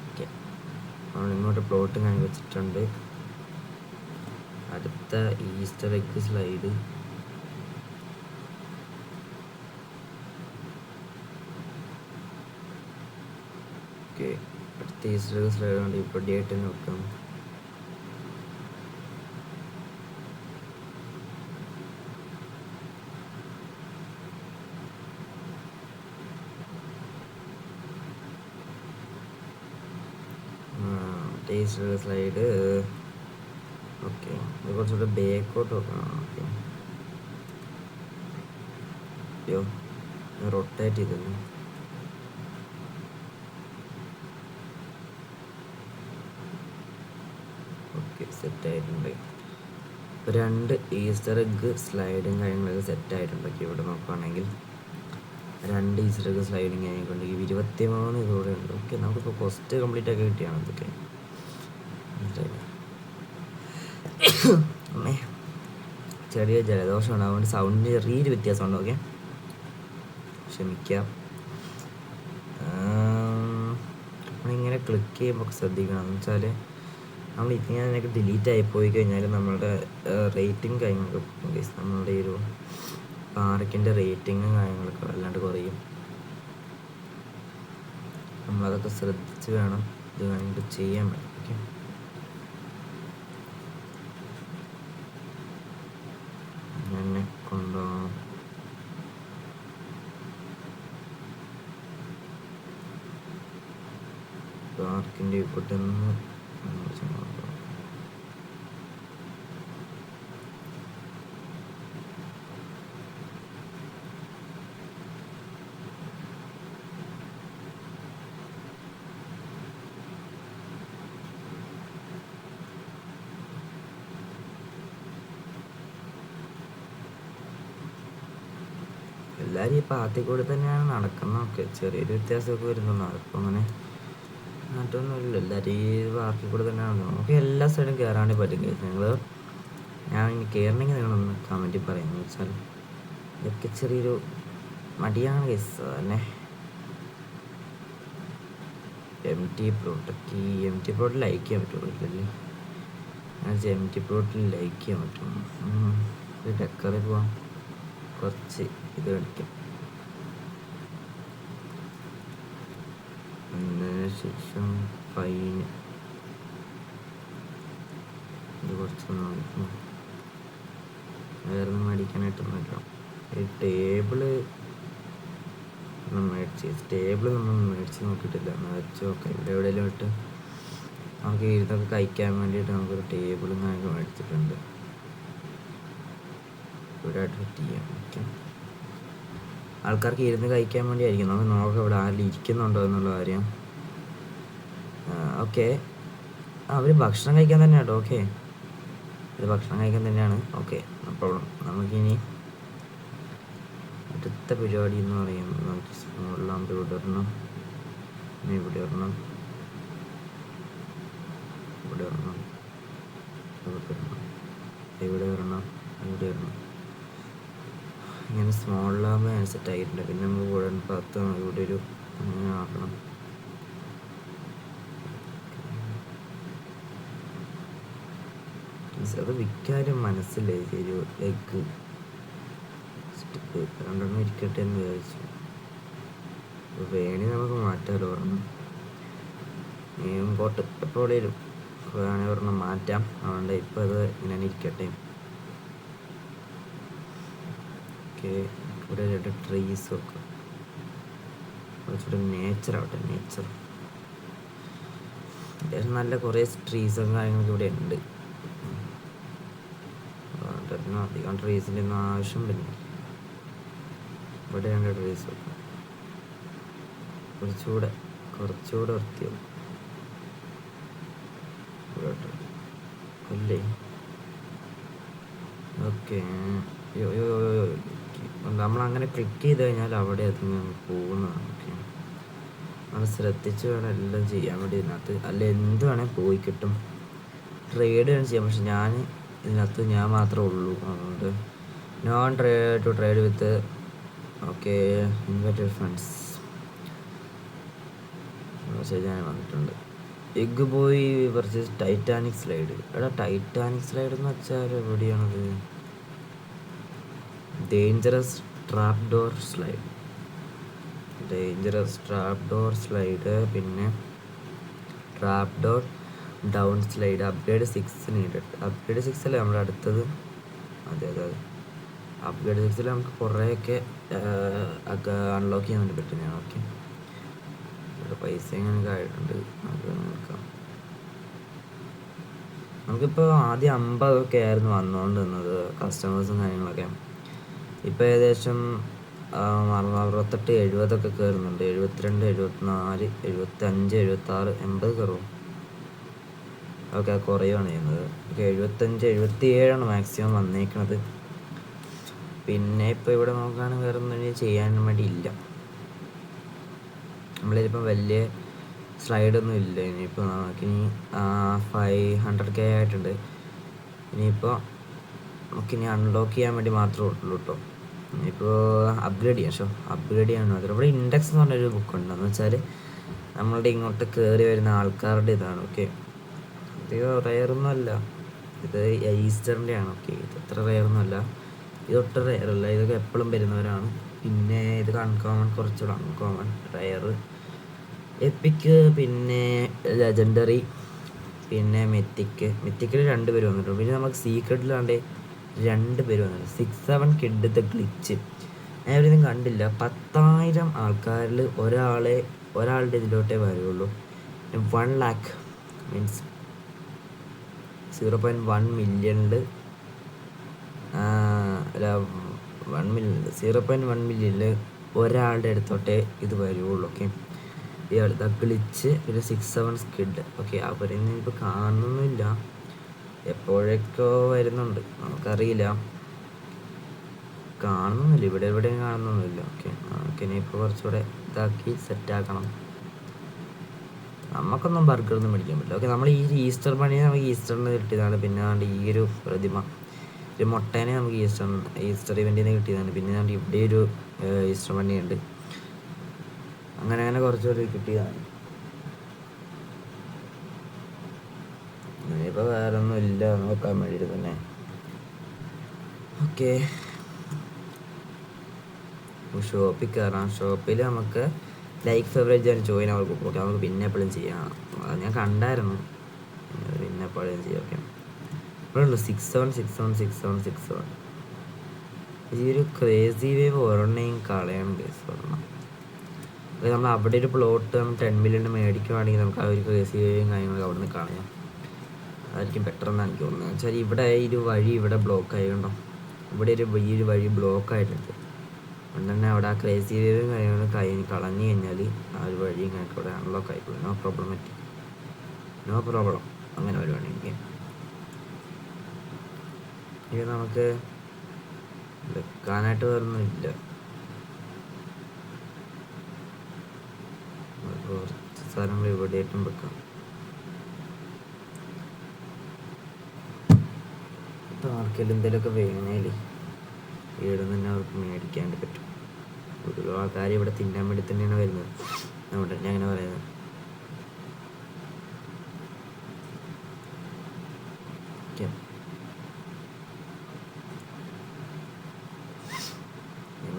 ഓക്കെ, നമ്മൾ ഇങ്ങോട്ട് പ്ലോട്ടും കാര്യം വെച്ചിട്ടുണ്ട്. അടുത്ത ഈസ്റ്റർ എഗ് സ്ലൈഡ്. ഓക്കെ, അടുത്ത ഈസ്റ്റർ എഗ് സ്ലൈഡ് കൊണ്ട് ഇപ്പോൾ ഡേറ്റ് തന്നെ വെക്കാം. Easter egg slide. ഓക്കെ, ഇത് കുറച്ചുകൂടെ ബാക്കോട്ട് വെക്കണം. ഓക്കെ, അയ്യോ റൊട്ടേറ്റ് ചെയ്തല്ലോ. ഓക്കെ, സെറ്റായിട്ടുണ്ട്. 2 ഈസ്റ്റർ എഗ് സ്ലൈഡും കാര്യങ്ങളൊക്കെ സെറ്റായിട്ടുണ്ട്. ഓക്കെ, ഇവിടെ നോക്കുകയാണെങ്കിൽ 2 ഈസ്റ്റർ എഗ് സ്ലൈഡിങ് കഴിഞ്ഞിട്ടുണ്ടെങ്കിൽ 23 ഇതോടെ ഉണ്ട്. ഓക്കെ, നമുക്കിപ്പോൾ ഫസ്റ്റ് കംപ്ലീറ്റ് ഒക്കെ കിട്ടിയാണ് ഇതൊക്കെ. അമ്മേ ചെറിയ ജലദോഷമാണ്, അതുകൊണ്ട് സൗണ്ടിന് ചെറിയൊരു വ്യത്യാസമുണ്ട്. ഓക്കെ, ക്ഷമിക്കാം. നമ്മളിങ്ങനെ ക്ലിക്ക് ചെയ്യുമ്പോൾ ശ്രദ്ധിക്കണം. എന്ന് വെച്ചാൽ നമ്മൾ ഇതിനൊക്കെ ഡിലീറ്റ് ആയിപ്പോയി കഴിഞ്ഞാൽ നമ്മളുടെ റേറ്റിംഗ് കാര്യങ്ങളൊക്കെ, നമ്മളുടെ ഈ ഒരു പാർക്കിൻ്റെ റേറ്റിങ്ങും കാര്യങ്ങളൊക്കെ വല്ലാണ്ട് കുറയും. നമ്മളതൊക്കെ ശ്രദ്ധിച്ച് വേണം ഇത് വേണമെങ്കിൽ ചെയ്യാൻ പറ്റും. ഓക്കെ, എന്നെ കൊണ്ടുപോകണം. പാർക്കിൻ്റെ ഇപ്പോട്ടെന്ന് എല്ലാവരും ഈ പാത്തിൽ കൂടെ തന്നെയാണ് നടക്കുന്നതൊക്കെ. ചെറിയൊരു വ്യത്യാസമൊക്കെ വരുന്നുണ്ട്. അതിപ്പോൾ അങ്ങനെ മറ്റൊന്നുമില്ല, എല്ലാവരും ഈ പാർക്കിൽ കൂടെ തന്നെയാണ്. നമുക്ക് എല്ലാ സൈഡും കയറാനേ പറ്റും. ഞാൻ ഇനി കയറണമെങ്കിൽ നിങ്ങളൊന്ന് കമൻറ്റിൽ പറയാമെന്ന് വെച്ചാൽ ഇതൊക്കെ ചെറിയൊരു മടിയാണ് കേസ് തന്നെ. MT പ്ലോട്ട് ലൈക്ക് ചെയ്യാൻ പറ്റുള്ളൂ. MT പ്ലോട്ടിൽ ലൈക്ക് ചെയ്യാൻ പറ്റും. ഒരു ഡെക്കറിൽ പോവാം, കുറച്ച് ഇത് കളിക്കാം. അതിനുശേഷം ഫൈന് ഇത് കുറച്ചൊന്നും വേറെ ഒന്നും മേടിക്കാനായിട്ടൊന്നുമില്ല. ഈ ടേബിള് നമ്മൾ മേടിച്ച് നോക്കിയിട്ടില്ല. എന്നാൽ വെച്ച് നോക്കാം. ഇവിടെ എവിടെയെങ്കിലും ഇട്ട് നമുക്ക് ഇരുന്നൊക്കെ കഴിക്കാൻ വേണ്ടിയിട്ട് നമുക്കൊരു ടേബിളും കാര്യങ്ങൾ മേടിച്ചിട്ടുണ്ട്. ഇവിടെ ഫിറ്റ് ചെയ്യാം. ഓക്കെ, ആൾക്കാർക്ക് ഇരുന്ന് കഴിക്കാൻ വേണ്ടി ആയിരിക്കും. നമുക്ക് നോക്കാം ഇവിടെ ആരെങ്കിലും ഇരിക്കുന്നുണ്ടോ എന്നുള്ള കാര്യം. ഓക്കെ, അവർ ഭക്ഷണം കഴിക്കാൻ തന്നെയാണ്. ഓക്കെ, ഇത് ഭക്ഷണം കഴിക്കാൻ തന്നെയാണ്. Okay, no problem. നമുക്കിനി അടുത്ത പരിപാടി എന്ന് പറയുന്നത് നമുക്ക് സ്മോളിലാകുമ്പോൾ ഇവിടെ വരണം, ഇവിടെ വരണം, ഇവിടെ വരണം, ഇവിടെ വരണം, ഇവിടെ വരണം. ഇങ്ങനെ സ്മോളിലാകുമ്പോൾ ഞാൻ സെറ്റ് ആയിട്ടുണ്ട്. പിന്നെ നമുക്ക് ഇവിടെ പത്ത് ഇവിടെ ഒരു അങ്ങനെ ആക്കണം. അത് വിൽക്കാനും മനസ്സിലായി. ഒരു എഗ് സ്റ്റിക്ക് 2 ഇരിക്കട്ടെ എന്ന് വിചാരിച്ചു. വേണി നമുക്ക് മാറ്റാമല്ലോ ഒരെണ്ണം. ഇമ്പോർട്ട് എപ്പോൾ വരും വേണമെങ്കിൽ ഒരെണ്ണം മാറ്റാം. അതുകൊണ്ട് ഇപ്പോൾ അത് ഇങ്ങനെ ഇരിക്കട്ടെ. ഓക്കെ, ഇവിടെ 2 ട്രീസ് വെക്കാം. കുറച്ചുകൂടെ നേച്ചർ ആവട്ടെ. അത്യാവശ്യം നല്ല കുറേ ട്രീസും കാര്യങ്ങളൊക്കെ ഇവിടെ ഉണ്ട്. അധികം ട്രീസിൻ്റെ ഒന്നും ആവശ്യം വരുന്നില്ല. ഇവിടെ 2 ട്രീസ് വെക്കാം. കുറച്ചുകൂടെ വൃത്തിയാവും അല്ലേ? ഓക്കെ, നമ്മളങ്ങനെ ക്ലിക്ക് ചെയ്ത് കഴിഞ്ഞാൽ അവിടെ അത് പോകുന്നതാണ്. ഓക്കെ, നമ്മൾ ശ്രദ്ധിച്ച് വേണം എല്ലാം ചെയ്യാൻ വേണ്ടി. ഇതിനകത്ത് അല്ല എന്ത് വേണേൽ പോയി കിട്ടും. ട്രേഡ് വേണം ചെയ്യാം. പക്ഷെ ഇതിനകത്ത് ഞാൻ മാത്രമേ ഉള്ളൂ. അതുകൊണ്ട് non trade with okay invited friends message ഞാൻ വന്നിട്ടുണ്ട്. Egg boy versus Titanic slide. Titanic slide എന്ന് വെച്ചാൽ എവിടെയാണത്? ഡേഞ്ചറസ് ട്രാപ്പ് ഡോർ സ്ലൈഡ്, പിന്നെ trap door down slide. Upgrade 6 needed. Upgrade 6 അല്ലേ നമ്മുടെ അടുത്തത്? അതെ. അപ്ഗ്രേഡ് 6 നമുക്ക് കുറേയൊക്കെ അൺലോക്ക് ചെയ്യാൻ വേണ്ടി പറ്റും. ഞാൻ ഓക്കെ, ഇവിടെ പൈസ എങ്ങനെ ആയിട്ടുണ്ട് നമുക്ക് നോക്കാം. നമുക്കിപ്പോൾ ആദ്യം 50 ആയിരുന്നു വന്നുകൊണ്ടിരുന്നത് കസ്റ്റമേഴ്സും കാര്യങ്ങളൊക്കെ. ഇപ്പോൾ ഏകദേശം 68, 70 കയറുന്നുണ്ട്. 72, 74, 75, 76, 80 കയറും. ഓക്കെ, കുറയുകയാണ് ചെയ്യുന്നത്. ഓക്കെ, 75, 77 മാക്സിമം വന്നേക്കണത്. പിന്നെ ഇപ്പോൾ ഇവിടെ നോക്കുകയാണെങ്കിൽ വേറെ ഒന്നും ചെയ്യാൻ വേണ്ടി ഇല്ല. നമ്മളിതിപ്പം വലിയ സ്ലൈഡൊന്നും ഇല്ല. ഇനിയിപ്പോൾ നമുക്കിനി 500K ആയിട്ടുണ്ട്. ഇനിയിപ്പോൾ നമുക്കിനി അൺലോക്ക് ചെയ്യാൻ വേണ്ടി മാത്രമേ ഉള്ളൂ കേട്ടോ. ഇനിയിപ്പോൾ അപ്ഗ്രേഡ് ചെയ്യാൻ മാത്രം. ഇവിടെ ഇൻഡെക്സ് എന്ന് പറഞ്ഞൊരു ബുക്കുണ്ട്. എന്ന് വെച്ചാൽ നമ്മളുടെ ഇങ്ങോട്ട് കയറി വരുന്ന ആൾക്കാരുടെ ഇതാണ്. ഓക്കെ, ഇത് റെയറൊന്നും അല്ല, ഇത് ഈസ്റ്ററിൻ്റെ ആണ്. ഓക്കെ, ഇത് അത്ര റെയറൊന്നും അല്ല, ഇതൊട്ടും റെയറല്ല. ഇതൊക്കെ എപ്പോഴും വരുന്നവരാണ്. പിന്നെ ഇത് അൺകോമൺ, കുറച്ചുകൂടെ അൺകോമൺ, റെയർ, എപ്പിക്ക്, പിന്നെ ലെജൻഡറി, പിന്നെ മിത്തിക്കിൽ 2 പേര് വന്നിട്ടുണ്ട്. പിന്നെ നമുക്ക് സീക്രട്ടിലാണ്ട് 2 പേര് വന്നിട്ടുണ്ട്. 6-7 കിഡ് ദ ഗ്ലിച്ച്. ഞാൻ എവിടെയൊന്നും കണ്ടില്ല. 10,000 ആൾക്കാരിൽ ഒരാളുടെ ഇതിലോട്ടേ വരുള്ളൂ. 1 lakh മീൻസ് 0.1 മില്യണിൽ 0.1 മില്യണിൽ ഒരാളുടെ അടുത്തോട്ടേ ഇത് വരുള്ളൂ. ഓക്കെ, ഇയാൾ ഗ്ലിച്ച്, പിന്നെ 6-7 സ്കിഡ്. ഓക്കെ, അവരൊന്നും ഇപ്പോൾ കാണുന്നില്ല. എപ്പോഴൊക്കെ വരുന്നുണ്ട് നമുക്കറിയില്ല. കാണുന്നില്ല, എവിടെയും കാണുന്നൊന്നുമില്ല. ഓക്കെ, ഇനിയിപ്പോൾ കുറച്ചുകൂടെ ഇതാക്കി സെറ്റാക്കണം. നമുക്കൊന്നും ബർഗറൊന്നും മേടിക്കാൻ പറ്റില്ല. ഓക്കെ, നമ്മൾ ഈ ഈസ്റ്റർ മണി നമുക്ക് ഈസ്റ്ററിന് കിട്ടിയതാണ്. പിന്നെ ഈ ഒരു പ്രതിമ, ഒരു മുട്ടേനെ നമുക്ക് ഈസ്റ്റർ ഇവൻറ്റിൽ നിന്ന് കിട്ടിയതാണ്. പിന്നെ ഇവിടെ ഒരു ഈസ്റ്റർ മണിയുണ്ട്. അങ്ങനെ കുറച്ചൊരു കിട്ടിയതാണ്. ഇനിയിപ്പോൾ വേറെ ഒന്നും ഇല്ല നോക്കാൻ വേണ്ടിയിട്ട് തന്നെ. ഓക്കെ, ഷോപ്പിൽ കയറാം. ഷോപ്പിൽ നമുക്ക് ലൈക്ക് ഫേവറേറ്റ് ആണ് ജോയിൻ അവർക്ക്. ഓക്കെ, നമുക്ക് പിന്നെ എപ്പോഴും ചെയ്യാം. അത് ഞാൻ കണ്ടായിരുന്നു, പിന്നെ എപ്പോഴും ചെയ്യാം. ഓക്കെ, ഇപ്പോഴുള്ളൂ 67676767. ഈ ഒരു ക്രേസി വേവ് ഒരെണ്ണം കളയണം കേസ് ഒരെണ്ണം. അതായത് നമ്മൾ അവിടെ ഒരു പ്ലോട്ട് നമ്മൾ 10 million മേടിക്കുവാണെങ്കിൽ നമുക്ക് ആ ഒരു ക്രേസി വേവും കാര്യങ്ങളൊക്കെ അവിടെ നിന്ന് കളയാം. അതായിരിക്കും ബെറ്റർ എന്നാണ് എനിക്ക് തോന്നുന്നത്. വെച്ചാൽ ഇവിടെ ഒരു വഴി ഇവിടെ ബ്ലോക്ക് ആയതുകൊണ്ടോ, ഇവിടെ ഈ ഒരു വഴി ബ്ലോക്ക് ആയിട്ടുണ്ട്. അതുകൊണ്ട് തന്നെ അവിടെ ആ ക്രേസി വേവും കാര്യങ്ങളും കളഞ്ഞു കഴിഞ്ഞാൽ ആ ഒരു വഴി ഇങ്ങനെ അവിടെ അൺലോക്ക് ആയിക്കോളും. No problem. അങ്ങനെ വരുവാണെങ്കിൽ ഇത് നമുക്ക് വെക്കാനായിട്ട് വേറൊന്നുമില്ല. കുറച്ച് സാധനങ്ങൾ ഇവിടെയായിട്ടും വെക്കാം. ഇപ്പം ആർക്കെങ്കിലും എന്തെങ്കിലുമൊക്കെ വേണേൽ ഇവിടെ നിന്ന് തന്നെ അവർക്ക് മേടിക്കാണ്ട് പറ്റും. ഒരു ആൾക്കാർ ഇവിടെ തിന്നാൻ വേണ്ടി തന്നെയാണ് വരുന്നത്. അതുകൊണ്ട് ഞാൻ അങ്ങനെ പറയുന്നത്.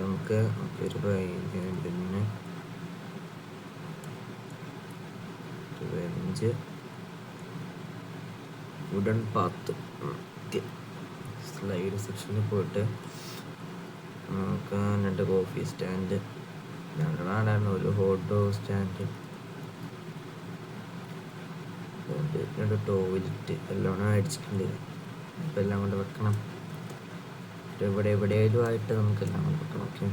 നമുക്ക് ഒരു പിന്നെ വുഡൻ പാത്ത്. ഓക്കെ, സ്ലൈഡ് സെക്ഷനിൽ പോയിട്ട് നമുക്ക് 2 coffee stand, 2 hot dog stand, 2 toilet എല്ലാം അടിച്ചിട്ടുണ്ട്. ഇപ്പം എല്ലാം കൊണ്ട് വെക്കണം. എവിടെയായാലും ആയിട്ട് നമുക്കെല്ലാം കൊണ്ട് വെക്കണം. ഓക്കെ,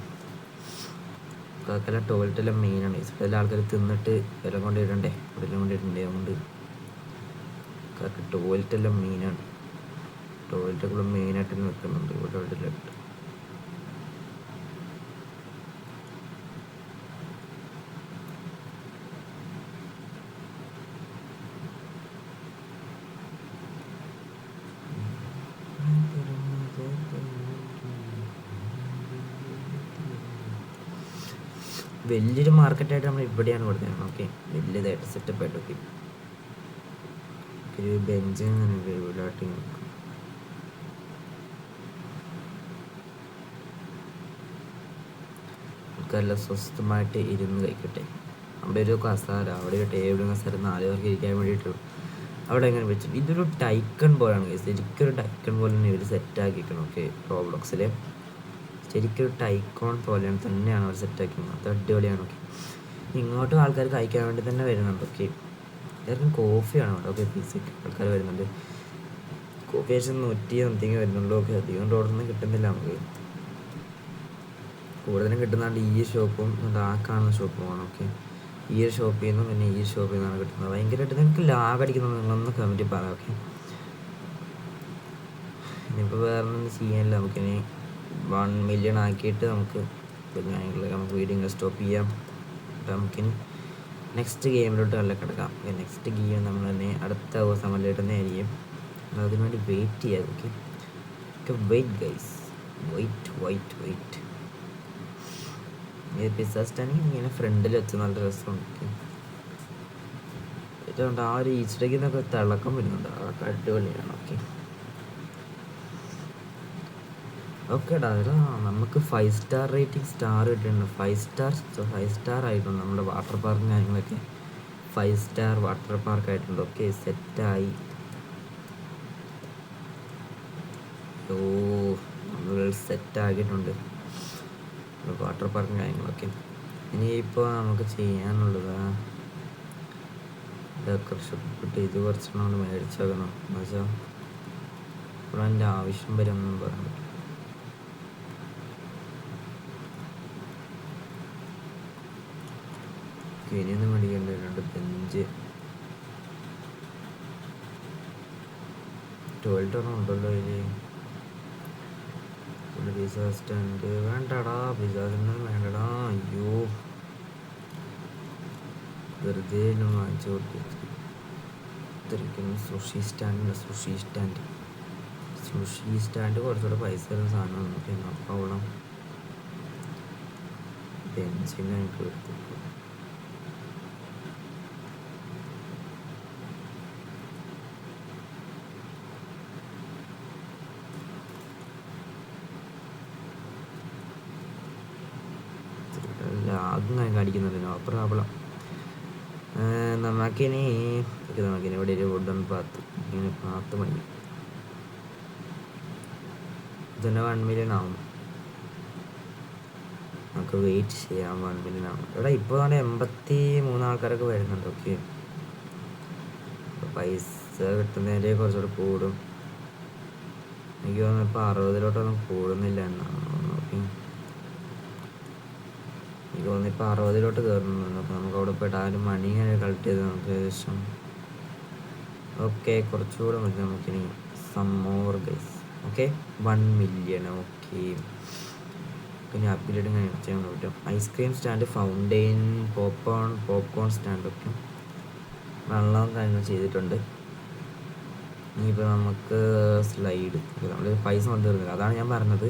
കാക്കല ടോയ്ലറ്റെല്ലാം മെയിനാണ്. എല്ലാ ആൾക്കാർ തിന്നിട്ട് എല്ലാം കൊണ്ട് ഇടണ്ടേ, എല്ലാം കൊണ്ട് ഇടണ്ടേ. അതുകൊണ്ട് കാക്ക ടോയ്ലറ്റെല്ലാം മെയിനാണ്. ടോയ്ലറ്റൊക്കെ മെയിനായിട്ട് തന്നെ വെക്കുന്നുണ്ട് ഇവിടെ. വലിയൊരു മാർക്കറ്റായിട്ട് നമ്മൾ ഇവിടെയാണ് കൊടുത്തത്. ഓക്കെ, വലിയതായിട്ട് സെറ്റപ്പായിട്ട്. ഓക്കെ, ഒരു ബെഞ്ച് വീടാട്ടി ആൾക്കാരെല്ലാം സ്വസ്ഥമായിട്ട് ഇരുന്ന് കഴിക്കട്ടെ. അവിടെ ഒരു കസാര, അവിടെ ഒരു ടേബിൾ കസാര 4 പേർക്ക് ഇരിക്കാൻ വേണ്ടിയിട്ടുള്ളൂ. അവിടെ എങ്ങനെ വെച്ചിട്ട് ഇതൊരു ടൈക്കൺ പോലെയാണ്. ശരിക്കൊരു ടൈക്കൺ പോലെ തന്നെ ഇവർ സെറ്റാക്കിക്കണം. ഓക്കെ, റോബ്ലോക്സിൽ ശരിക്കൊരു ടൈക്കോൺ പോലെയാണ് തന്നെയാണ് അവർ സെറ്റാക്കുന്നത്. അത് അടിപൊളിയാണ്. ഓക്കെ, ഇങ്ങോട്ടും ആൾക്കാർ കഴിക്കാൻ വേണ്ടി തന്നെ വരുന്നുണ്ട്. ഓക്കെ, എല്ലാവർക്കും കോഫിയാണ് അവിടെ. ഓക്കെ, പിസയ്ക്ക് ആൾക്കാർ വരുന്നുണ്ട്. കോഫി ഏകദേശം 100 സംതിങ് വരുന്നുള്ളൂ. ഓക്കെ, അധികം ഓർഡറൊന്നും കിട്ടുന്നില്ല നമുക്ക്. കൂടുതലും കിട്ടുന്നതാണ് ഈ ഷോപ്പും ആ കാണുന്ന ഷോപ്പുമാണ്. ഓക്കെ, ഈ ഒരു ഷോപ്പിൽ നിന്നും പിന്നെ ഈ ഷോപ്പിൽ നിന്നാണ് കിട്ടുന്നത്. ഭയങ്കരമായിട്ട് നിങ്ങൾക്ക് ലാഗ് അടിക്കുന്നത് നിങ്ങളൊന്ന് കമൻറ്റിൽ പറയാം. ഓക്കെ, ഇനിയിപ്പോൾ വേറെ ഒന്നും ചെയ്യാനില്ല. നമുക്കിനി 1 million ആക്കിയിട്ട് നമുക്ക് വീഡിയോ സ്റ്റോപ്പ് ചെയ്യാം. അപ്പോൾ നമുക്കിനി നെക്സ്റ്റ് ഗെയിമിലോട്ട് നല്ല കിടക്കാം. നെക്സ്റ്റ് ഗെയിം നമ്മൾ തന്നെ അടുത്ത ദിവസങ്ങളിലായിട്ട് തന്നെ ആയിരിക്കും. അതിനുവേണ്ടി വെയിറ്റ് ചെയ്യാം. Okay, wait guys, wait. Pizza standing ഇങ്ങനെ ഫ്രണ്ടിൽ വെച്ച് നല്ല രസമുണ്ട്. ഏറ്റവും ആ ഒരു ഈസ്റ്റേക്കിൽ നിന്നൊക്കെ തിളക്കം വരുന്നുണ്ട്. അതൊക്കെ അടിപൊളിയാണ്. ഓക്കേടാ, നമുക്ക് 5 star റേറ്റിംഗ് സ്റ്റാർ കിട്ടിയിട്ടുണ്ട്. 5 star ആയിട്ടുണ്ട് നമ്മുടെ വാട്ടർ പാർക്കും കാര്യങ്ങളൊക്കെ. 5 star വാട്ടർ പാർക്ക് ആയിട്ടുണ്ട്. ഓക്കെ, സെറ്റായി. നമ്മൾ സെറ്റാക്കിയിട്ടുണ്ട് വാട്ടർ പാർക്കും കാര്യങ്ങളൊക്കെ. ഇനിയിപ്പോൾ നമുക്ക് ചെയ്യാനുള്ളത് ഡെക്കറേഷൻ ഇത് കുറച്ചെണ്ണം മേടിച്ച് വെക്കണം. എന്ന് വെച്ചാൽ ഇപ്പോൾ അതിൻ്റെ ആവശ്യം വരുമെന്നും പറയാൻ പറ്റും. ഇനിയൊന്നും മേടിക്കേണ്ട 2 ബെഞ്ച്, ടോയ്ലറ്റ് ഒന്നും ഉണ്ടല്ലോ ഇതിൽ. പിന്നെ പിസ്സ സ്റ്റാൻഡ് വേണ്ടടാ, പിസ്സ സ്റ്റാൻഡ് വേണ്ടടാ. അയ്യോ, വെറുതെ വാങ്ങിച്ചു കൊടുത്തിരിക്കുന്നു. സുഷി സ്റ്റാൻഡ് കുറച്ചുകൂടെ പൈസ വരുന്ന സാധനം നോക്കിയാണ്. അപ്പോൾ അവിടെ ബെഞ്ചിന് എനിക്ക് എടുത്തു. ലാഗും കാണിക്കുന്നുണ്ട്. No problem. നമുക്കിനി ഇവിടെ ഒരു വുഡൻ പാത്ത് ഇങ്ങനെ 10 മണി ഇതന്നെ 1 മില്യൺ ആവും. നമുക്ക് വെയിറ്റ് ചെയ്യാം. 1 മില്യൺ ആവും. ഇവിടെ ഇപ്പോൾ 83 ആൾക്കാരൊക്കെ വരുന്നുണ്ട്. ഓക്കെ, പൈസ കിട്ടുന്നതിൻ്റെ കുറച്ചുകൂടെ കൂടും. എനിക്ക് തോന്നുന്നു ഇപ്പോൾ 60-ലോട്ടൊന്നും കൂടുന്നില്ല എന്നാണ്. ഓക്കെ, എനിക്ക് തോന്നുന്നു ഇപ്പോൾ 60-ലോട്ട് കയറുന്നുണ്ട്. അപ്പോൾ നമുക്ക് അവിടെ പോയിട്ട് ആ ഒരു മണി ഇങ്ങനെ കളക്ട് ചെയ്ത് നമുക്ക് ഏകദേശം ഓക്കെ കുറച്ചുകൂടെ മതി. നമുക്കിനി some more guys. Okay, 1 million. Okay, പിന്നെ അപ്ഗ്രേഡ് ചെയ്യാൻ പറ്റും. Ice cream stand, fountain, popcorn stand. ഒക്കെ വെള്ളം കാര്യങ്ങൾ ചെയ്തിട്ടുണ്ട്. ഇനിയിപ്പോൾ നമുക്ക് സ്ലൈഡ്, നമ്മൾ പൈസ കൊണ്ടുവരുന്നില്ല, അതാണ് ഞാൻ പറഞ്ഞത്.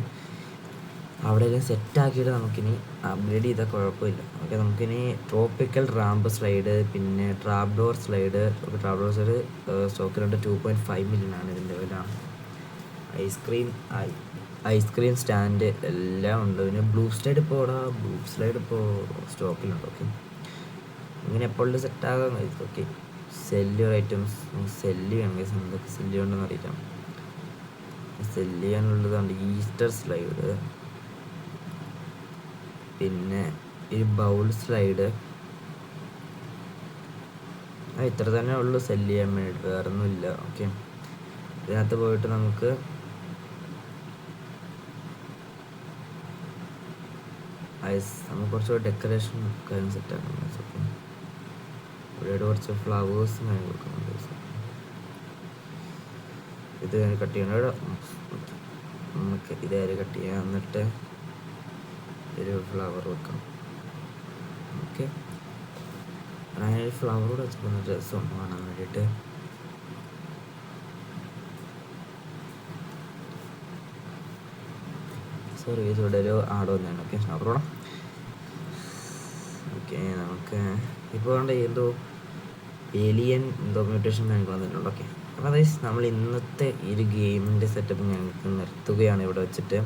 അവിടെ എല്ലാം സെറ്റാക്കിയിട്ട് നമുക്കിനി അപ്ഗ്രേഡ് ചെയ്താൽ കുഴപ്പമില്ല. ഓക്കെ, നമുക്കിനി ട്രോപ്പിക്കൽ റാമ്പ് സ്ലൈഡ്, പിന്നെ trap door slide. Trap door slide സ്റ്റോക്കിലുണ്ട്. 2.5 മില്യൺ ആണ് ഇതിൻ്റെ വില. ഐസ്ക്രീം സ്റ്റാൻഡ് എല്ലാം ഉണ്ട്. പിന്നെ ബ്ലൂ സ്ലൈഡ് ഇപ്പോൾ സ്റ്റോക്കിലുണ്ട്. ഓക്കെ, ഇങ്ങനെ എപ്പോഴും സെറ്റാകാൻ കഴിയും. ഓക്കെ, സെല്ല് ഐറ്റംസ്, സെല്ല് വേണമെങ്കിൽ എന്തൊക്കെ സെല്ല് ഉണ്ടെന്ന് അറിയിക്കാം. സെല്ല് ചെയ്യാനുള്ളതുണ്ട്. ഈസ്റ്റർ സ്ലൈഡ്, പിന്നെ ഈ ബൗൾ സ്ലൈഡ്. ഇത്ര തന്നെ ഉള്ളൂ സെല്ല് ചെയ്യാൻ വേണ്ടിയിട്ട്, വേറെ ഒന്നുമില്ല. ഓക്കെ, ഇതിനകത്ത് പോയിട്ട് നമുക്ക് കുറച്ച് ഡെക്കറേഷൻ കാര്യം സെറ്റാക്കണം. ഓക്കെ, ഇവിടെ കുറച്ച് ഫ്ലവേഴ്സ് ഞാൻ കൊടുക്കുന്നുണ്ട്. ഇത് കട്ട് ചെയ്യണം. നമുക്ക് ഇതേരെ കട്ട് ചെയ്യാം. എന്നിട്ട് ഒരു ഫ്ലവർ വെക്കാം. ഓക്കെ, ഞാനൊരു ഫ്ലവർ കൂടെ വെച്ചിട്ട് രസം കാണാൻ വേണ്ടിയിട്ട്. സോറി, ഇവിടെ ഒരു ആട് വന്നതാണ്. ഓക്കെ, ഫ്ലവറോടെ. ഓക്കെ, നമുക്ക് ഇപ്പോൾ എന്തോ ഏലിയൻ മ്യൂട്ടേഷൻ ഞങ്ങൾക്ക് വന്നിട്ടുണ്ട്. ഓക്കെ, അപ്പോൾ അതായത് നമ്മൾ ഇന്നത്തെ ഈ ഒരു ഗെയിമിൻ്റെ സെറ്റപ്പ് ഞങ്ങൾക്ക് നിർത്തുകയാണ് ഇവിടെ വെച്ചിട്ട്.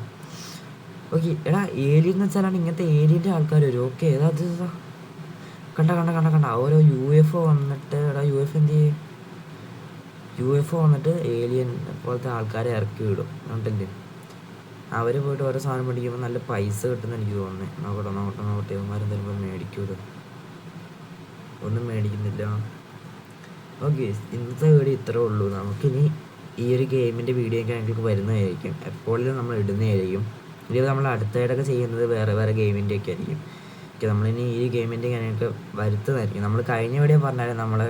ഓക്കെ, എടാ ഏലിയൻ എന്ന് വെച്ചാലാണ് ഇങ്ങനത്തെ ഏലിയൻ്റെ ആൾക്കാർ വരും. ഓക്കെ, അത് കണ്ട ഓരോ UFO വന്നിട്ട്, എടാ UFO എന്ത് ചെയ്യും? UFO വന്നിട്ട് ഏലിയൻ പോലത്തെ ആൾക്കാരെ ഇറക്കി വിടും. കണ്ടില്ലേ? അവർ പോയിട്ട് ഓരോ സാധനം മേടിക്കുമ്പോൾ നല്ല പൈസ കിട്ടുമെന്ന് എനിക്ക് തോന്നുന്നത്. നോക്കട്ടെ ഇവന്മാരെന്തായാലും മേടിക്കൂലോ. ഒന്നും മേടിക്കുന്നില്ല. ഓക്കെ, ഇന്നത്തെ വീഡിയോ ഇത്രേ ഉള്ളൂ. നമുക്കിനി ഈ ഒരു ഗെയിമിൻ്റെ വീഡിയോ ഒക്കെ ഞങ്ങൾക്ക് വരുന്നതായിരിക്കും. എപ്പോഴും നമ്മൾ ഇടുന്നതായിരിക്കും. ഇത് നമ്മൾ അടുത്തതായിട്ടൊക്കെ ചെയ്യുന്നത് വേറെ ഗെയിമിൻ്റെ ഒക്കെ ആയിരിക്കും. ഓക്കെ, നമ്മളിനി ഈ ഗെയിമിൻ്റെ ഞങ്ങൾക്ക് വരുത്തുന്നതായിരിക്കും. നമ്മൾ കഴിഞ്ഞ വീഡിയോ പറഞ്ഞാൽ നമ്മൾ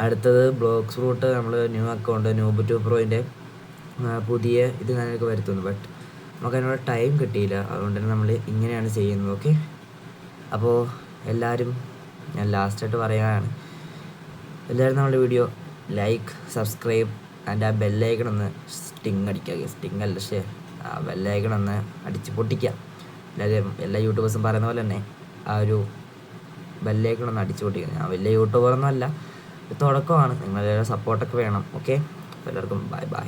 അടുത്തത് ബ്ലോക്സ് റൂട്ട്, നമ്മൾ ന്യൂ അക്കൗണ്ട് noob 2 Proൻ്റെ പുതിയ ഇത് ഞങ്ങൾക്ക് വരുത്തുന്നു. ബട്ട് നമുക്കതിനുള്ള ടൈം കിട്ടിയില്ല. അതുകൊണ്ട് തന്നെ നമ്മൾ ഇങ്ങനെയാണ് ചെയ്യുന്നത്. ഓക്കെ, അപ്പോൾ എല്ലാവരും, ഞാൻ ലാസ്റ്റായിട്ട് പറയുകയാണ്, എല്ലാവരും നമ്മുടെ വീഡിയോ ലൈക്ക്, സബ്സ്ക്രൈബ് ആൻഡ് ആ ബെല്ലൈക്കൺ ഒന്ന് സ്റ്റിങ് അല്ല ആ ബെല്ലൈക്കൺ ഒന്ന് അടിച്ച് പൊട്ടിക്കുക. എല്ലാ യൂട്യൂബേഴ്സും പറയുന്ന പോലെ തന്നെ ആ ഒരു ബെല്ലൈക്കൺ ഒന്ന് അടിച്ച് പൊട്ടിക്കുക. ഞാൻ വലിയ യൂട്യൂബറൊന്നും അല്ല, തുടക്കമാണ്. നിങ്ങളെല്ലാവരും സപ്പോർട്ടൊക്കെ വേണം. ഓക്കെ, എല്ലാവർക്കും ബൈ.